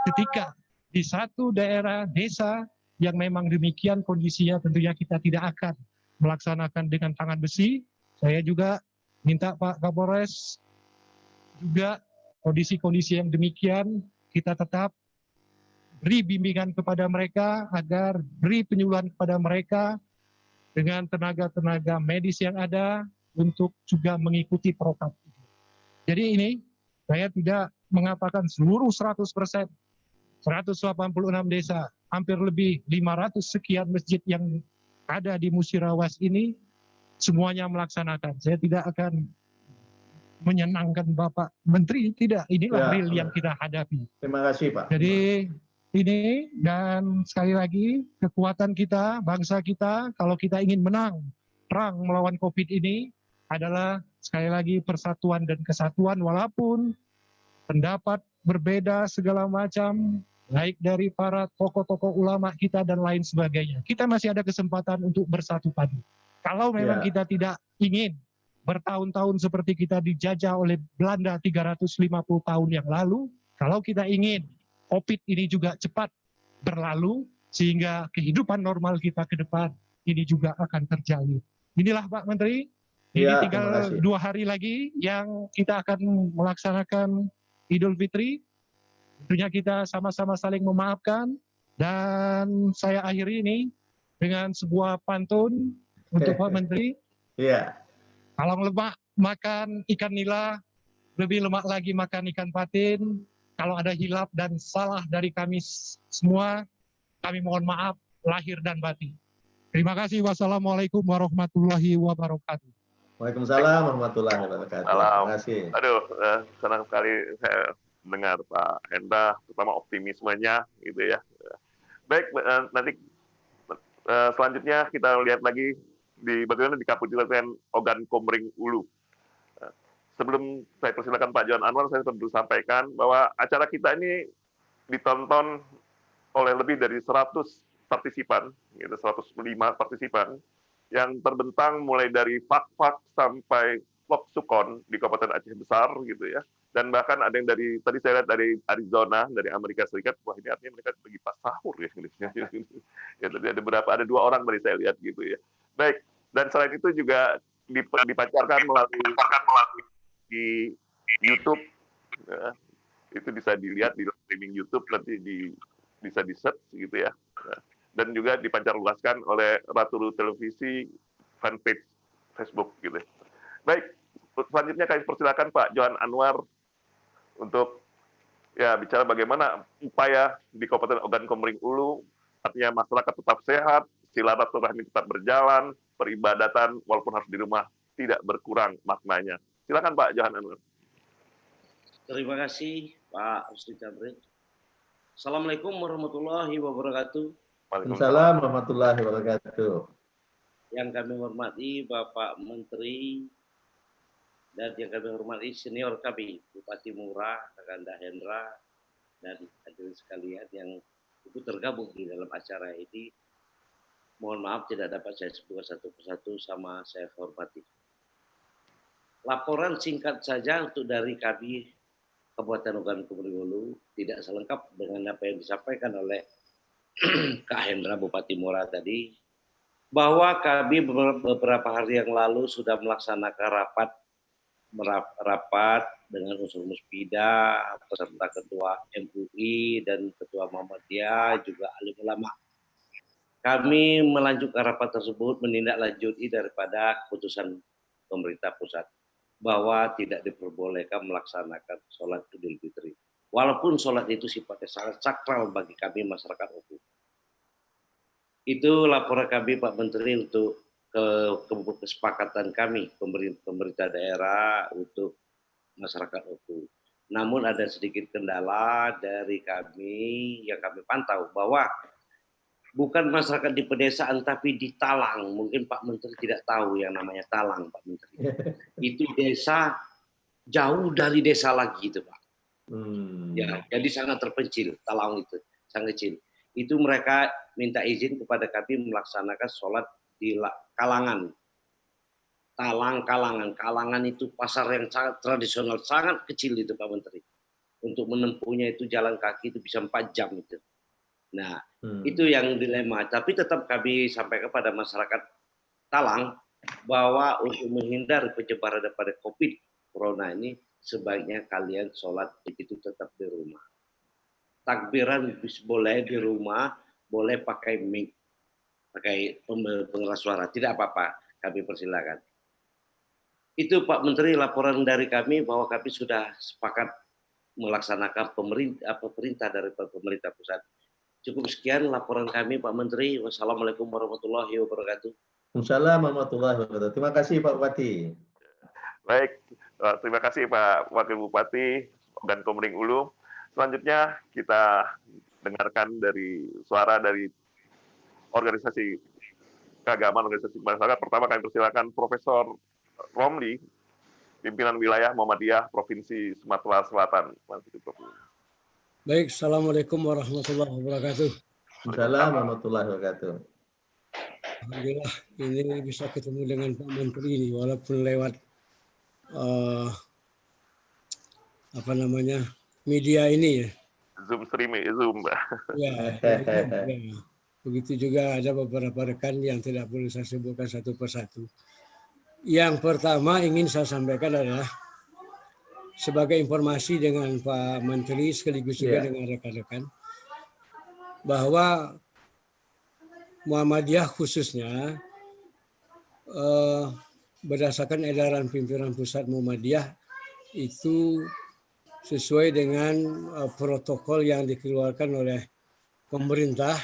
S2: ketika di satu daerah desa yang memang demikian kondisinya, tentunya kita tidak akan melaksanakan dengan tangan besi. Saya juga minta Pak Kapolres juga kondisi-kondisi yang demikian kita tetap beri bimbingan kepada mereka, agar beri penyuluhan kepada mereka dengan tenaga-tenaga medis yang ada untuk juga mengikuti protap. Jadi ini saya tidak mengatakan seluruh 100%, 186 desa, hampir lebih 500 sekian masjid yang ada di Musirawas ini semuanya melaksanakan. Saya tidak akan menyenangkan Bapak Menteri, tidak. Inilah real yang kita hadapi.
S3: Terima kasih, Pak.
S2: Jadi ini, dan sekali lagi kekuatan kita, bangsa kita, kalau kita ingin menang perang melawan COVID ini adalah sekali lagi persatuan dan kesatuan, walaupun pendapat berbeda segala macam, baik dari para tokoh-tokoh ulama kita dan lain sebagainya. Kita masih ada kesempatan untuk bersatu padu. Kalau memang kita tidak ingin bertahun-tahun seperti kita dijajah oleh Belanda 350 tahun yang lalu, kalau kita ingin COVID ini juga cepat berlalu, sehingga kehidupan normal kita ke depan ini juga akan terjalin. Inilah Pak Menteri, ini tinggal 2 hari lagi yang kita akan melaksanakan Idul Fitri. Tentunya kita sama-sama saling memaafkan, dan saya akhiri ini dengan sebuah pantun untuk Pak Menteri.
S3: Iya.
S2: Kalau lemak makan ikan nila, lebih lemak lagi makan ikan patin. Kalau ada hilaf dan salah dari kami semua, kami mohon maaf lahir dan batin. Terima kasih. Wassalamualaikum warahmatullahi wabarakatuh.
S3: Waalaikumsalam warahmatullahi wabarakatuh. Terima kasih.
S1: Aduh, senang sekali saya mendengar Pak Hendra, terutama optimismenya gitu ya. Baik, nanti selanjutnya kita lihat lagi bagaimana di Kabupaten Ogan Komering Ulu. Sebelum saya persilakan Pak Johan Anwar, saya perlu sampaikan bahwa acara kita ini ditonton oleh lebih dari 100 partisipan, gitu, 105 partisipan, yang terbentang mulai dari Fak-Fak sampai Lok Sukon di Kabupaten Aceh Besar, gitu ya. Dan bahkan ada yang dari, tadi saya lihat dari Arizona, dari Amerika Serikat, wah ini artinya mereka lagi pas sahur ya. Ya, tadi ada 2 orang tadi saya lihat gitu ya. Baik, dan selain itu juga dipancarkan melalui di YouTube, ya, itu bisa dilihat di streaming YouTube, nanti bisa di-search gitu ya. Dan juga dipancarluaskan oleh Ratu Televisi fanpage Facebook gitu. Baik, selanjutnya kami persilakan Pak Johan Anwar untuk ya bicara bagaimana upaya di Kabupaten Ogan Komering Ulu, artinya masyarakat tetap sehat, silaturahmi tetap berjalan, peribadatan walaupun harus di rumah tidak berkurang maknanya. Silakan Pak Johan Anwar.
S4: Terima kasih Pak Rusdi Cabri. Assalamualaikum warahmatullahi wabarakatuh.
S3: Waalaikumsalam warahmatullahi wabarakatuh.
S4: Yang kami hormati Bapak Menteri dan yang kami hormati senior kami, Bupati Mura, Kakanda Hendra, dan hadirin sekalian yang ikut tergabung di dalam acara ini. Mohon maaf tidak dapat saya sebutkan satu persatu, sama saya hormati. Laporan singkat saja untuk dari kami Kabupaten Ogan Komering Ulu, tidak selengkap dengan apa yang disampaikan oleh Kak Hendra Bupati Mura tadi. bahwa kami beberapa hari yang lalu sudah melaksanakan rapat dengan unsur Muspida, beserta Ketua MUI dan Ketua Muhammadiyah, juga alim ulama. Kami melanjutkan rapat tersebut menindaklanjuti daripada keputusan pemerintah pusat bahwa tidak diperbolehkan melaksanakan sholat Idul Fitri. Walaupun sholat itu sifatnya sangat sakral bagi kami masyarakat Oku. Itu laporan kami Pak Menteri untuk kesepakatan kami pemerintah daerah untuk masyarakat Oku. Namun ada sedikit kendala dari kami yang kami pantau bahwa bukan masyarakat di pedesaan tapi di Talang. Mungkin Pak Menteri tidak tahu yang namanya Talang, Pak Menteri. Itu desa jauh dari desa lagi itu, Pak. Ya, jadi sangat terpencil, Talang itu sangat kecil. Itu mereka minta izin kepada kami melaksanakan sholat di Kalangan. Kalangan. Kalangan itu pasar yang sangat tradisional, sangat kecil itu Pak Menteri. Untuk menempuhnya itu jalan kaki itu bisa 4 jam itu. Nah, itu yang dilema. Tapi tetap kami sampaikan kepada masyarakat Talang bahwa untuk menghindari penyebaran daripada COVID Corona ini, sebaiknya kalian sholat itu tetap di rumah. Takbiran boleh di rumah, boleh pakai mic, pakai pengeras suara, tidak apa-apa, kami persilakan. Itu Pak Menteri laporan dari kami bahwa kami sudah sepakat melaksanakan perintah dari pemerintah pusat. Cukup sekian laporan kami Pak Menteri. Wassalamualaikum warahmatullahi wabarakatuh.
S3: Waalaikumsalam warahmatullahi wabarakatuh. Terima kasih Pak Bupati.
S1: Baik, terima kasih Pak Wakil Bupati dan Komering Ulu. Selanjutnya kita dengarkan dari suara dari organisasi keagamaan, organisasi masyarakat. Pertama kami persilakan Profesor Romli, pimpinan wilayah Muhammadiyah Provinsi Sumatera Selatan.
S5: Baik, Assalamualaikum warahmatullahi wabarakatuh.
S3: Waalaikumsalam warahmatullahi wabarakatuh.
S5: Alhamdulillah ini bisa ketemu dengan Pak Menteri ini walaupun lewat media ini ya.
S1: Zoom streaming, Zoom.
S5: Ya, begitu juga ada beberapa rekan yang tidak boleh saya sebutkan satu persatu. Yang pertama ingin saya sampaikan adalah sebagai informasi dengan Pak Menteri sekaligus juga dengan rekan-rekan bahwa Muhammadiyah khususnya berdasarkan edaran pimpinan pusat Muhammadiyah itu sesuai dengan protokol yang dikeluarkan oleh pemerintah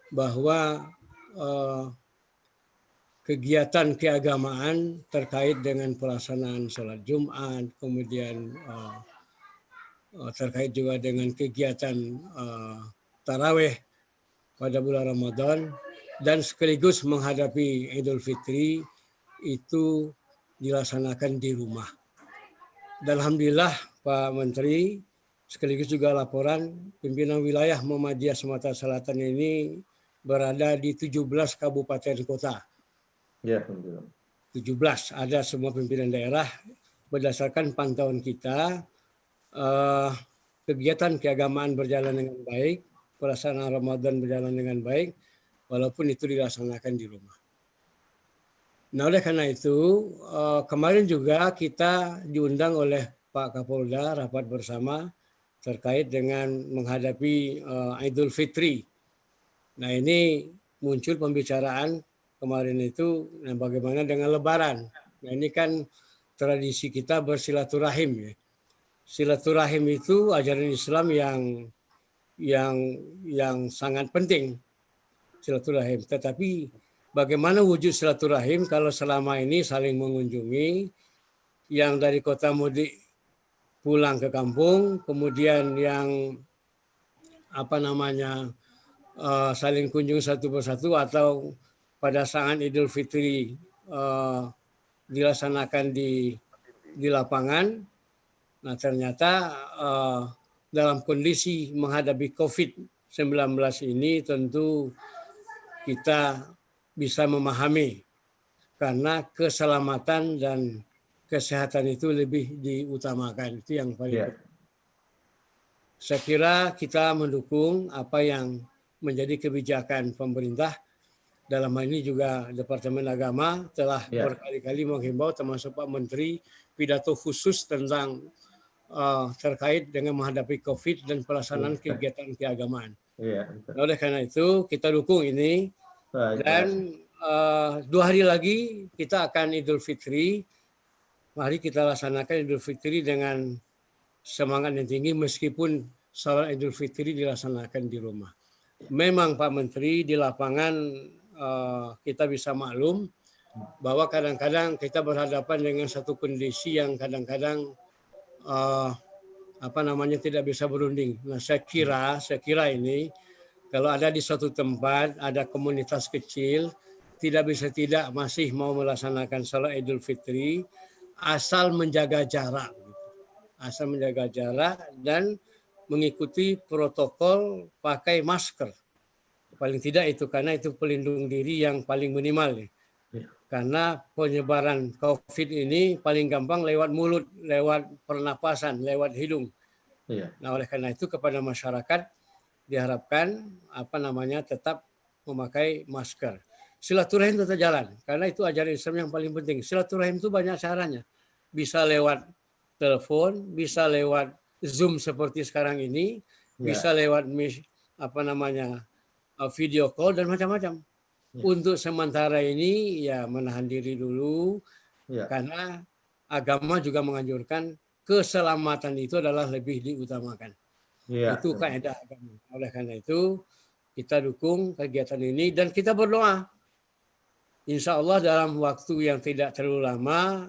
S5: bahwa kegiatan keagamaan terkait dengan pelaksanaan sholat Jumat, kemudian terkait juga dengan kegiatan taraweh pada bulan Ramadan dan sekaligus menghadapi Idul Fitri itu dilaksanakan di rumah. Dan alhamdulillah Pak Menteri sekaligus juga laporan pimpinan wilayah Muhammadiyah Sumatera Selatan ini berada di 17 kabupaten kota.
S3: Ya, alhamdulillah.
S5: 17 ada semua pimpinan daerah berdasarkan pantauan kita kegiatan keagamaan berjalan dengan baik, pelaksanaan Ramadan berjalan dengan baik walaupun itu dilaksanakan di rumah. Nah, oleh karena itu kemarin juga kita diundang oleh Pak Kapolda rapat bersama terkait dengan menghadapi Idul Fitri. Nah, ini muncul pembicaraan kemarin itu bagaimana dengan Lebaran. Nah, ini kan tradisi kita bersilaturahim ya. Silaturahim itu ajaran Islam yang sangat penting silaturahim. Tetapi bagaimana wujud silaturahim kalau selama ini saling mengunjungi, yang dari kota mudik pulang ke kampung, kemudian yang saling kunjung satu persatu atau pada saat Idul Fitri dilaksanakan di lapangan. Nah, ternyata dalam kondisi menghadapi COVID-19 ini tentu kita bisa memahami karena keselamatan dan kesehatan itu lebih diutamakan. Itu yang paling penting. Saya kira kita mendukung apa yang menjadi kebijakan pemerintah dalam hal ini juga Departemen Agama telah
S3: Ya.
S5: berkali-kali menghimbau termasuk Pak Menteri pidato khusus tentang terkait dengan menghadapi COVID dan pelaksanaan kegiatan keagamaan.
S3: Iya.
S5: Nah, oleh karena itu kita dukung ini
S3: Baik,
S5: dan 2 hari lagi kita akan Idul Fitri. Mari kita laksanakan Idul Fitri dengan semangat yang tinggi meskipun salat Idul Fitri dilaksanakan di rumah. Memang Pak Menteri di lapangan kita bisa maklum bahwa kadang-kadang kita berhadapan dengan satu kondisi yang kadang-kadang tidak bisa berunding. Nah, saya kira ini kalau ada di suatu tempat ada komunitas kecil tidak bisa tidak masih mau melaksanakan salat Idul Fitri asal menjaga jarak. Asal menjaga jarak dan mengikuti protokol pakai masker. Paling tidak itu karena itu pelindung diri yang paling minimal. Karena penyebaran COVID ini paling gampang lewat mulut, lewat pernapasan, lewat hidung.
S3: Iya.
S5: Nah, oleh karena itu kepada masyarakat diharapkan tetap memakai masker. Silaturahim tetap jalan karena itu ajaran Islam yang paling penting. Silaturahim itu banyak caranya. Bisa lewat telepon, bisa lewat Zoom seperti sekarang ini, bisa lewat video call dan macam-macam. Untuk sementara ini ya menahan diri dulu karena agama juga menganjurkan keselamatan itu adalah lebih diutamakan. Itu kaidah agama. Oleh karena itu kita dukung kegiatan ini dan kita berdoa. Insya Allah dalam waktu yang tidak terlalu lama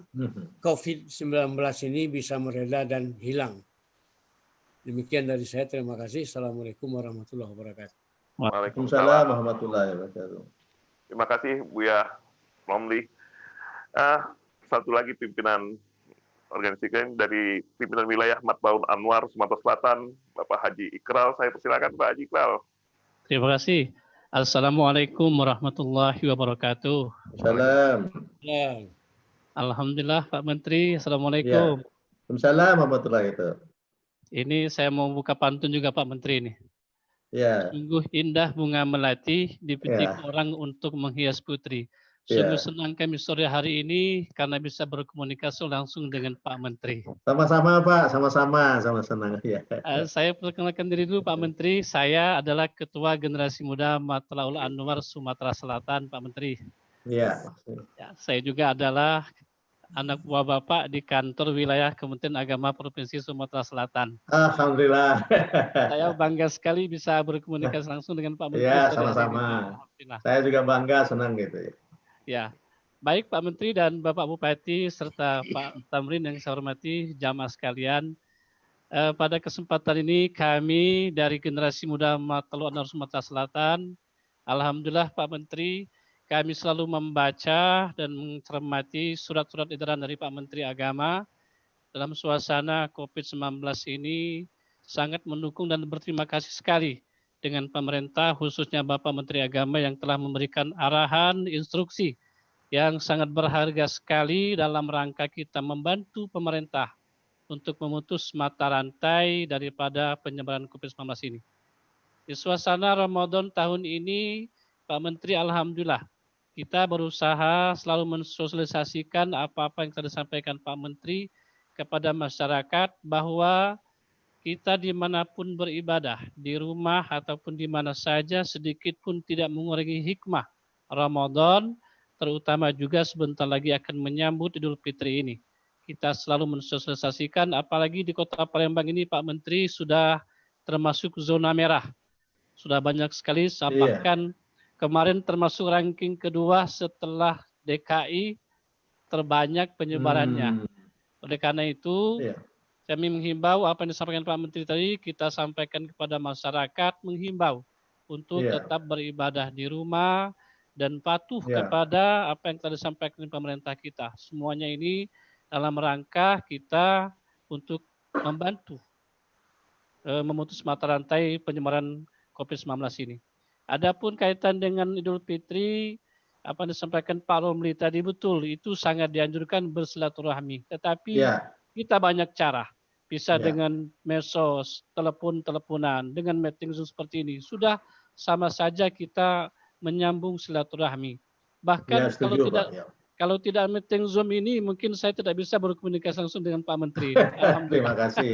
S5: COVID-19 ini bisa mereda dan hilang. Demikian dari saya. Terima kasih. Assalamualaikum warahmatullahi wabarakatuh.
S3: Waalaikumsalam warahmatullahi wabarakatuh.
S1: Terima kasih Buya Romli. Satu lagi pimpinan organisasi dari pimpinan wilayah Matbaun Anwar Sumatera Selatan, Bapak Haji Ikral. Saya persilakan Pak Haji Ikral.
S6: Terima kasih. Assalamualaikum warahmatullahi wabarakatuh.
S3: Salam.
S6: Alhamdulillah Pak Menteri. Assalamualaikum.
S3: Waalaikumsalam warahmatullahi wabarakatuh.
S6: Ini saya mau buka pantun juga Pak Menteri ini.
S3: Ya.
S6: Sungguh indah bunga melati dipetik orang untuk menghias putri. Sungguh senang kami sore hari ini karena bisa berkomunikasi langsung dengan Pak Menteri.
S3: Sama-sama Pak, sama-sama senang ya.
S6: Saya perkenalkan diri dulu Pak Menteri. Saya adalah Ketua Generasi Muda Matlaul Anwar Sumatera Selatan, Pak Menteri.
S3: Iya.
S6: Ya, saya juga adalah anak buah Bapak di kantor wilayah Kementerian Agama Provinsi Sumatera Selatan.
S3: Alhamdulillah.
S6: Saya bangga sekali bisa berkomunikasi langsung dengan Pak Menteri.
S3: Iya, sama-sama. Saya juga bangga, senang gitu ya.
S6: Ya, baik Pak Menteri dan Bapak Bupati serta Pak Tamrin yang saya hormati, jamaah sekalian. Pada kesempatan ini kami dari Generasi Muda Matlaul Anwar Sumatera Selatan, alhamdulillah Pak Menteri, kami selalu membaca dan mencermati surat-surat edaran dari Pak Menteri Agama dalam suasana COVID-19 ini sangat mendukung dan berterima kasih sekali dengan pemerintah, khususnya Bapak Menteri Agama yang telah memberikan arahan, instruksi yang sangat berharga sekali dalam rangka kita membantu pemerintah untuk memutus mata rantai daripada penyebaran COVID-19 ini. Di suasana Ramadan tahun ini, Pak Menteri, alhamdulillah, kita berusaha selalu mensosialisasikan apa-apa yang telah disampaikan Pak Menteri kepada masyarakat bahwa kita dimanapun beribadah, di rumah ataupun di mana saja, sedikit pun tidak mengurangi hikmah Ramadan, terutama juga sebentar lagi akan menyambut Idul Fitri ini. Kita selalu mensosialisasikan, apalagi di Kota Palembang ini Pak Menteri sudah termasuk zona merah. Sudah banyak sekali, bahkan kemarin termasuk ranking kedua setelah DKI terbanyak penyebarannya. Oleh karena itu, kami menghimbau apa yang disampaikan Pak Menteri tadi, kita sampaikan kepada masyarakat, menghimbau untuk tetap beribadah di rumah dan patuh kepada apa yang telah disampaikan pemerintah kita. Semuanya ini dalam rangka kita untuk membantu memutus mata rantai penyebaran COVID-19 ini. Adapun kaitan dengan Idul Fitri, apa yang disampaikan Pak Romli tadi betul, itu sangat dianjurkan bersilaturahmi. Tetapi kita banyak cara. Bisa dengan medsos, teleponan, dengan meeting Zoom seperti ini. Sudah sama saja kita menyambung silaturahmi.
S3: Ya,
S6: Bahkan
S3: setuju, Pak. Ya.
S6: kalau tidak meeting Zoom ini, mungkin saya tidak bisa berkomunikasi langsung dengan Pak Menteri.
S3: Terima
S6: Alhamdulillah.
S3: kasih.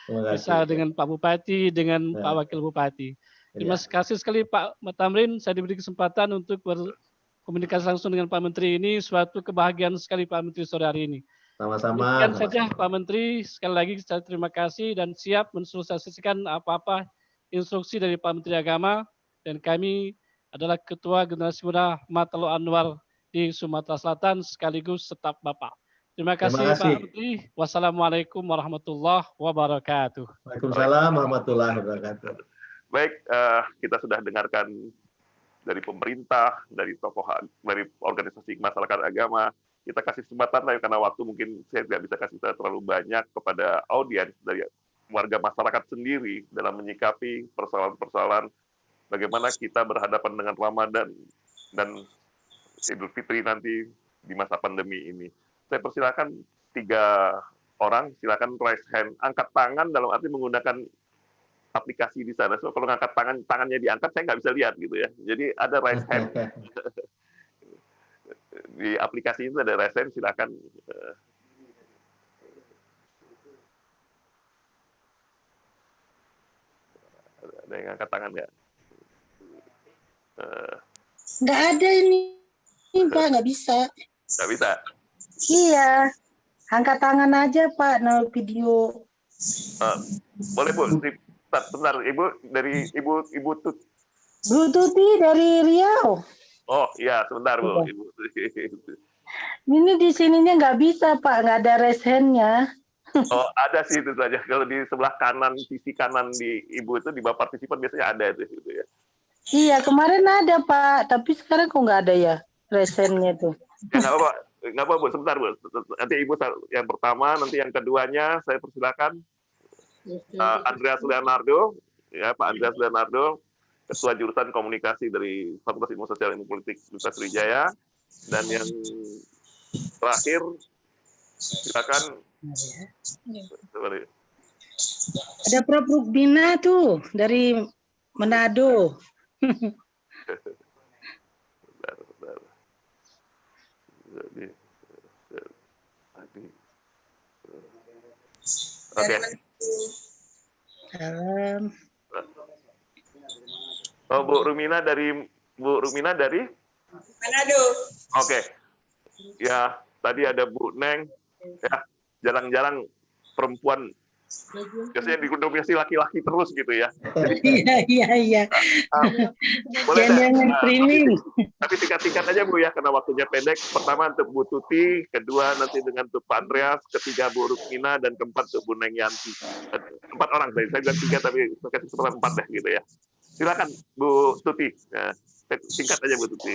S3: Terima kasih.
S6: Bisa dengan Pak Bupati, dengan
S3: Ya.
S6: Pak Wakil Bupati. Terima
S3: Ya.
S6: kasih sekali Pak Tamrin, saya diberi kesempatan untuk berkomunikasi langsung dengan Pak Menteri ini. Suatu kebahagiaan sekali Pak Menteri sore hari ini.
S3: Sama-sama.
S6: Demikian saja Pak Menteri, sekali lagi saya terima kasih dan siap mensosialisasikan apa-apa instruksi dari Pak Menteri Agama, dan kami adalah Ketua Generasi Muda Matalu Anwar di Sumatera Selatan sekaligus staf Bapak. Terima kasih Pak Menteri. Wassalamualaikum warahmatullahi wabarakatuh.
S3: Waalaikumsalam warahmatullahi wabarakatuh.
S1: Baik, kita sudah dengarkan dari pemerintah, dari tokoh, dari organisasi masyarakat agama. Kita kasih kesempatan, tapi karena waktu mungkin saya tidak bisa kasih terlalu banyak kepada audiens dari warga masyarakat sendiri dalam menyikapi persoalan-persoalan bagaimana kita berhadapan dengan Ramadan dan Idul Fitri nanti di masa pandemi ini. Saya persilakan 3 orang, silakan raise hand, angkat tangan dalam arti menggunakan aplikasi di sana. So kalau ngangkat tangannya diangkat, saya nggak bisa lihat gitu ya. Jadi ada raise hand. Di aplikasi itu ada raise hand, silakan. Ada yang angkat tangan nggak?
S7: Nggak ada ini Pak, nggak bisa.
S1: Nggak bisa?
S7: Iya, angkat tangan aja Pak, no video.
S1: Boleh Bu, bentar, Ibu dari Ibu Tut.
S7: Bu Tuti dari Riau.
S1: Oh iya, sebentar Bu. Ibu.
S7: Ini di sininya nggak bisa Pak, nggak ada raise hand-nya.
S1: Oh ada sih itu saja. Kalau di sebelah kanan, sisi kanan di Ibu itu di bawah partisipan biasanya ada itu gitu ya.
S7: Iya, kemarin ada Pak, tapi sekarang kok nggak ada ya raise hand-nya tuh.
S1: Ya, nggak apa Bu, sebentar Bu. Nanti Ibu yang pertama, nanti yang keduanya saya persilakan Andreas Leonardo, ya Pak Andreas Leonardo, Ketua Jurusan Komunikasi dari Fakultas Ilmu Sosial Ilmu Politik Universitas Sriwijaya, dan yang terakhir silakan.
S7: Ada Prof. Rukbina tuh dari Manado.
S1: Oke.
S7: Salam.
S1: Oh, Bu Rumina dari
S8: Manado.
S1: Oke. Ya, tadi ada Bu Neng. Ya, jarang-jarang perempuan biasanya didominasi laki-laki terus gitu ya.
S7: Iya.
S1: Boleh
S7: Jangan streaming.
S1: tapi singkat-singkat aja Bu ya, karena waktunya pendek. Pertama untuk Bu Tuti, kedua nanti dengan untuk Pak Andreas, ketiga Bu Rukmina, dan keempat untuk Bu Neng Yanti. 4 orang tadi, saya bilang 3 tapi kasih kesempatan 4 deh gitu ya. Silakan Bu Tuti, ya, singkat aja Bu Tuti.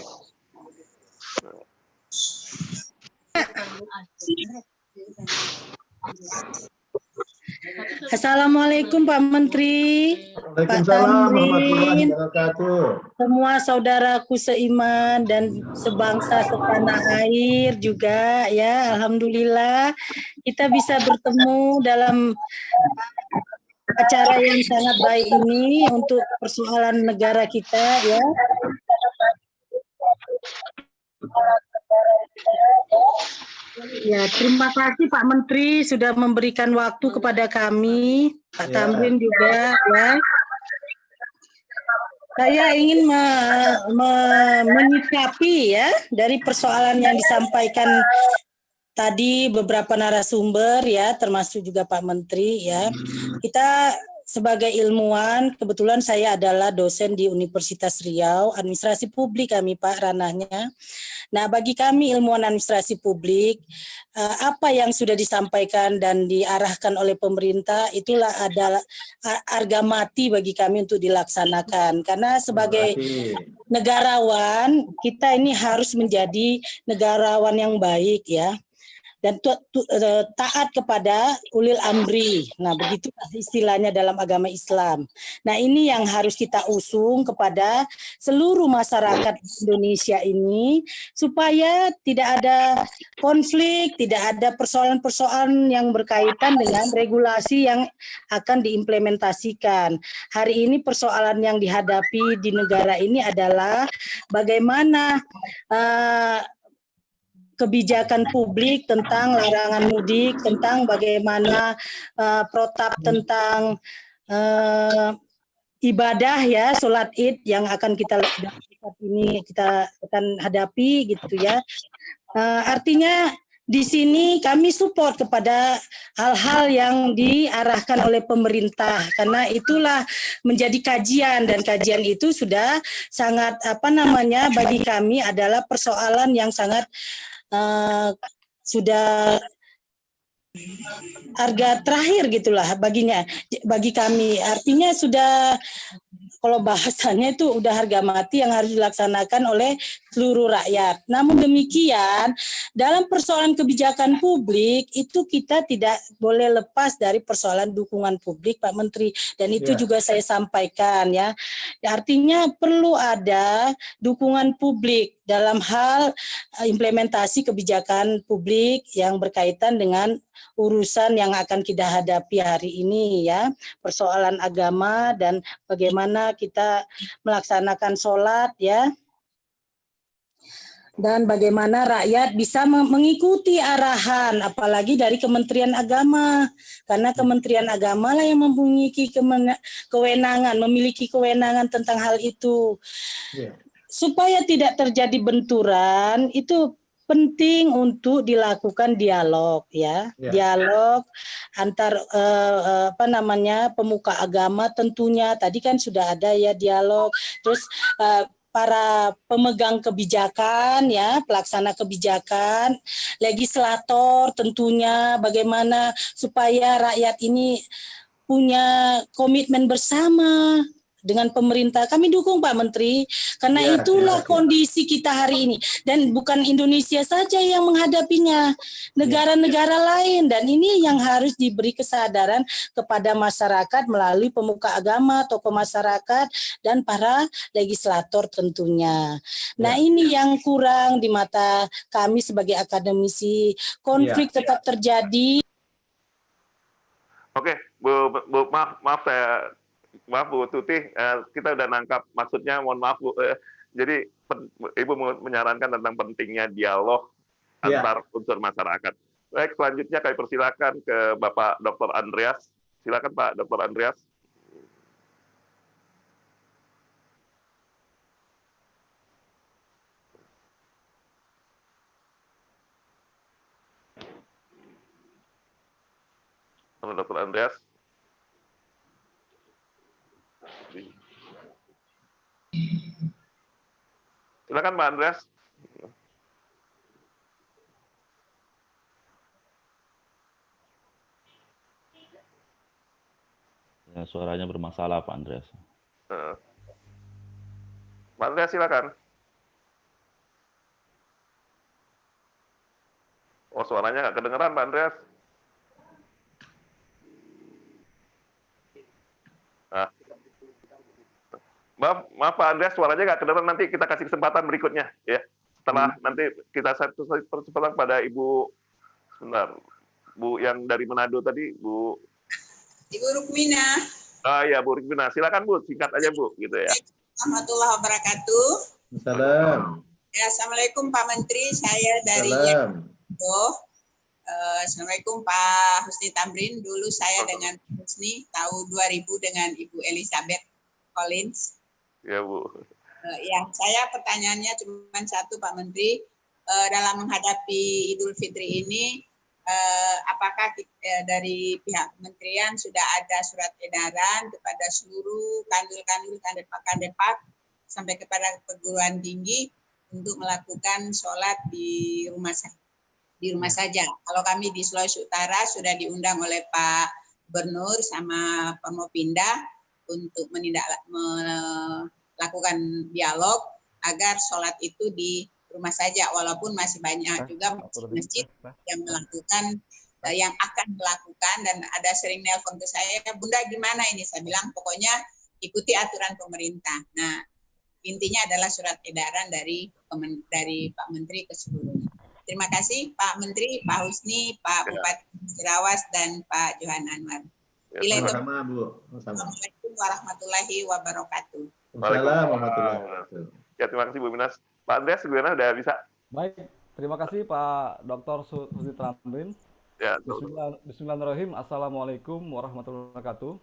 S7: Assalamualaikum Pak Menteri, Pak
S3: Waalaikumsalam warahmatullahi
S7: Tamrin,
S3: wabarakatuh.
S7: semua saudaraku seiman dan sebangsa setanah air juga ya. Alhamdulillah kita bisa bertemu dalam acara yang sangat baik ini untuk persoalan negara kita ya. Ya, terima kasih Pak Menteri sudah memberikan waktu kepada kami, Pak Tamrin juga ya. Saya ingin menyikapi ya dari persoalan yang disampaikan tadi beberapa narasumber ya, termasuk juga Pak Menteri ya. Kita sebagai ilmuwan, kebetulan saya adalah dosen di Universitas Riau, administrasi publik kami Pak ranahnya. Nah, bagi kami ilmuwan administrasi publik, apa yang sudah disampaikan dan diarahkan oleh pemerintah itulah adalah harga mati bagi kami untuk dilaksanakan. Karena sebagai negarawan, kita ini harus menjadi negarawan yang baik ya. dan taat kepada ulil amri. Nah, begitu istilahnya dalam agama Islam. Nah, ini yang harus kita usung kepada seluruh masyarakat Indonesia ini supaya tidak ada konflik, tidak ada persoalan-persoalan yang berkaitan dengan regulasi yang akan diimplementasikan. Hari ini persoalan yang dihadapi di negara ini adalah bagaimana kebijakan publik tentang larangan mudik, tentang bagaimana protap tentang ibadah ya, sholat Id yang akan kita akan hadapi gitu ya. Artinya di sini kami support kepada hal-hal yang diarahkan oleh pemerintah karena itulah menjadi kajian dan kajian itu sudah sangat bagi kami adalah persoalan yang sangat sudah harga terakhir gitulah bagi kami, artinya sudah kalau bahasanya itu udah harga mati yang harus dilaksanakan oleh seluruh rakyat. Namun demikian dalam persoalan kebijakan publik itu kita tidak boleh lepas dari persoalan dukungan publik Pak Menteri, dan itu juga saya sampaikan ya. Artinya perlu ada dukungan publik dalam hal implementasi kebijakan publik yang berkaitan dengan urusan yang akan kita hadapi hari ini ya, persoalan agama dan bagaimana kita melaksanakan sholat ya, dan bagaimana rakyat bisa mengikuti arahan apalagi dari Kementerian Agama, karena Kementerian Agama lah yang memiliki kewenangan tentang hal itu. Supaya tidak terjadi benturan itu penting untuk dilakukan dialog ya, dialog antar pemuka agama tentunya. Tadi kan sudah ada ya dialog, terus para pemegang kebijakan ya, pelaksana kebijakan, legislator tentunya bagaimana supaya rakyat ini punya komitmen bersama dengan pemerintah. Kami dukung Pak Menteri, karena itulah kondisi kita hari ini. Dan bukan Indonesia saja yang menghadapinya, negara-negara lain. Dan ini yang harus diberi kesadaran kepada masyarakat melalui pemuka agama, tokoh masyarakat, dan para legislator tentunya. Nah ini yang kurang di mata kami sebagai akademisi. Konflik tetap terjadi.
S1: Oke, Bu, maaf Bu Tuti, kita udah nangkap maksudnya, mohon maaf Bu. Jadi Ibu menyarankan tentang pentingnya dialog antar unsur masyarakat. Baik, selanjutnya kami persilakan ke Bapak Dr. Andreas. Silakan Pak Dr. Andreas. Dr. Andreas. Silakan Pak Andreas.
S8: Ya, suaranya bermasalah Pak Andreas.
S1: Pak Andreas silakan. Oh, suaranya nggak kedengeran Pak Andreas. Maaf Pak Andreas, suaranya nggak kedengeran, nanti kita kasih kesempatan berikutnya ya. Setelah nanti kita satu kesempatan pada Ibu, sebentar, Bu yang dari Manado tadi, Bu.
S9: Ibu Rukmina.
S1: Ya Bu Rukmina, silakan Bu, singkat aja Bu, gitu ya.
S9: Warahmatullahi wabarakatuh.
S3: Salam.
S9: Ya, Assalamualaikum Pak Menteri, saya dari Assalamualaikum Pak Husni Tamrin. Dulu saya dengan Husni tahun 2000 dengan Ibu Elizabeth Collins.
S1: Ya Bu.
S9: Ya, saya pertanyaannya cuma satu Pak Menteri. Dalam menghadapi Idul Fitri ini, apakah dari pihak kementerian sudah ada surat edaran kepada seluruh kandil-kandil, kandepak sampai kepada perguruan tinggi untuk melakukan sholat di rumah saja. Kalau kami di Sulawesi Utara sudah diundang oleh Pak Gubernur sama Forkopimda untuk melakukan dialog agar sholat itu di rumah saja, walaupun masih banyak juga masjid yang melakukan yang akan melakukan, dan ada sering nelpon ke saya, Bunda gimana ini? Saya bilang pokoknya ikuti aturan pemerintah. Nah, intinya adalah surat edaran dari Pak Menteri ke seluruhnya. Terima kasih Pak Menteri, Pak Husni, Pak Bupati Cirawas, dan Pak Johan Anwar.
S3: Sama-sama, Bu.
S9: Assalamualaikum warahmatullahi wabarakatuh.
S3: Waalaikumsalam warahmatullahi wabarakatuh.
S1: Ya, terima kasih Bu Minas. Pak Andreas, gimana? Udah bisa?
S8: Baik, terima kasih Pak Dr. Husni Tamrin.
S1: Ya,
S8: Bismillahirrahmanirrahim. Assalamualaikum warahmatullahi wabarakatuh.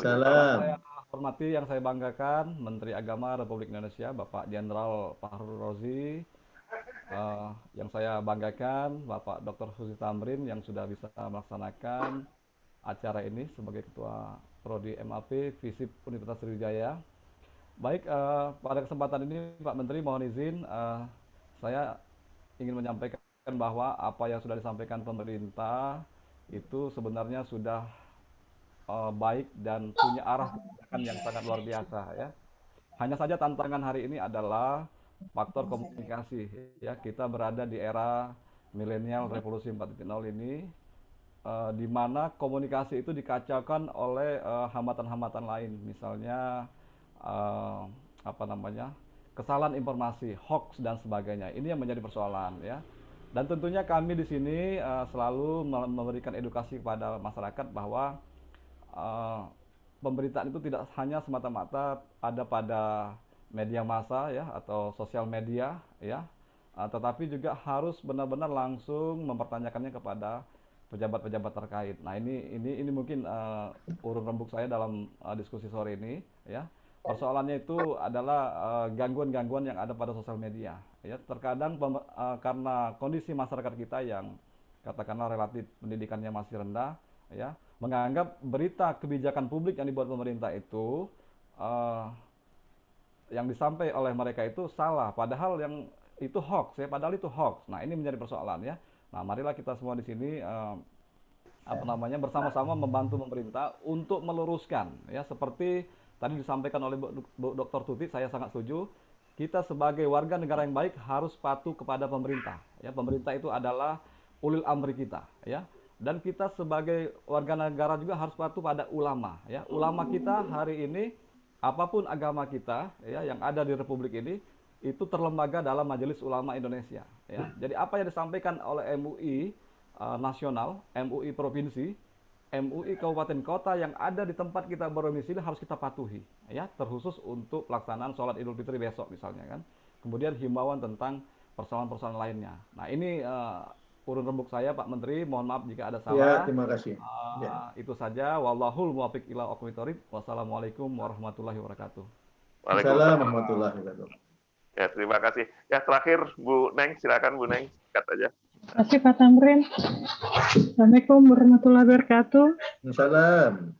S3: Salam.
S8: Saya hormati, yang saya banggakan Menteri Agama Republik Indonesia Bapak Jenderal Fahrul Razi, yang saya banggakan Bapak Dr. Husni Tamrin yang sudah bisa melaksanakan acara ini sebagai Ketua Prodi MAP FISIP Universitas Sriwijaya. Baik, pada kesempatan ini Pak Menteri mohon izin saya ingin menyampaikan bahwa apa yang sudah disampaikan pemerintah itu sebenarnya sudah baik dan punya arah kebijakan yang sangat luar biasa ya. Hanya saja tantangan hari ini adalah faktor komunikasi ya. Kita berada di era milenial revolusi 4.0 ini di mana komunikasi itu dikacaukan oleh hambatan-hambatan lain, misalnya kesalahan informasi, hoax dan sebagainya. Ini yang menjadi persoalan ya. Dan tentunya kami di sini selalu memberikan edukasi kepada masyarakat bahwa pemberitaan itu tidak hanya semata-mata ada pada media massa ya atau sosial media ya, tetapi juga harus benar-benar langsung mempertanyakannya kepada pejabat-pejabat terkait. Nah, ini mungkin urun rembuk saya dalam diskusi sore ini ya. Persoalannya itu adalah gangguan-gangguan yang ada pada sosial media. Ya, terkadang karena kondisi masyarakat kita yang katakanlah relatif pendidikannya masih rendah, ya, menganggap berita kebijakan publik yang dibuat pemerintah itu yang disampaikan oleh mereka itu salah, padahal yang itu hoax, ya, padahal itu hoax. Nah, ini menjadi persoalan ya. Nah, marilah kita semua di sini bersama-sama membantu pemerintah untuk meluruskan, ya, seperti tadi disampaikan oleh Bu Dr. Tuti, saya sangat setuju. Kita sebagai warga negara yang baik harus patuh kepada pemerintah. Ya, pemerintah itu adalah ulil amri kita. Ya, dan kita sebagai warga negara juga harus patuh pada ulama. Ya, ulama kita hari ini, apapun agama kita, ya, yang ada di Republik ini, itu terlembaga dalam Majelis Ulama Indonesia. Ya, jadi apa yang disampaikan oleh MUI nasional, MUI provinsi, MUI kabupaten kota yang ada di tempat kita berdomisili harus kita patuhi, ya, terkhusus untuk pelaksanaan sholat Idul Fitri besok misalnya kan. Kemudian himbauan tentang persoalan-persoalan lainnya. Nah, ini urun rembuk saya Pak Menteri, mohon maaf jika ada salah.
S3: Ya, terima kasih.
S8: Itu saja. Wallahul muwaffiq ila aqwamit thoriq. Wassalamualaikum warahmatullahi wabarakatuh.
S3: Waalaikumsalam warahmatullahi wabarakatuh.
S1: Ya, terima kasih. Ya, terakhir Bu Neng, silakan Bu Neng, singkat aja.
S10: Terima kasih Pak Tamrin. Assalamualaikum warahmatullahi wabarakatuh.
S3: Salam.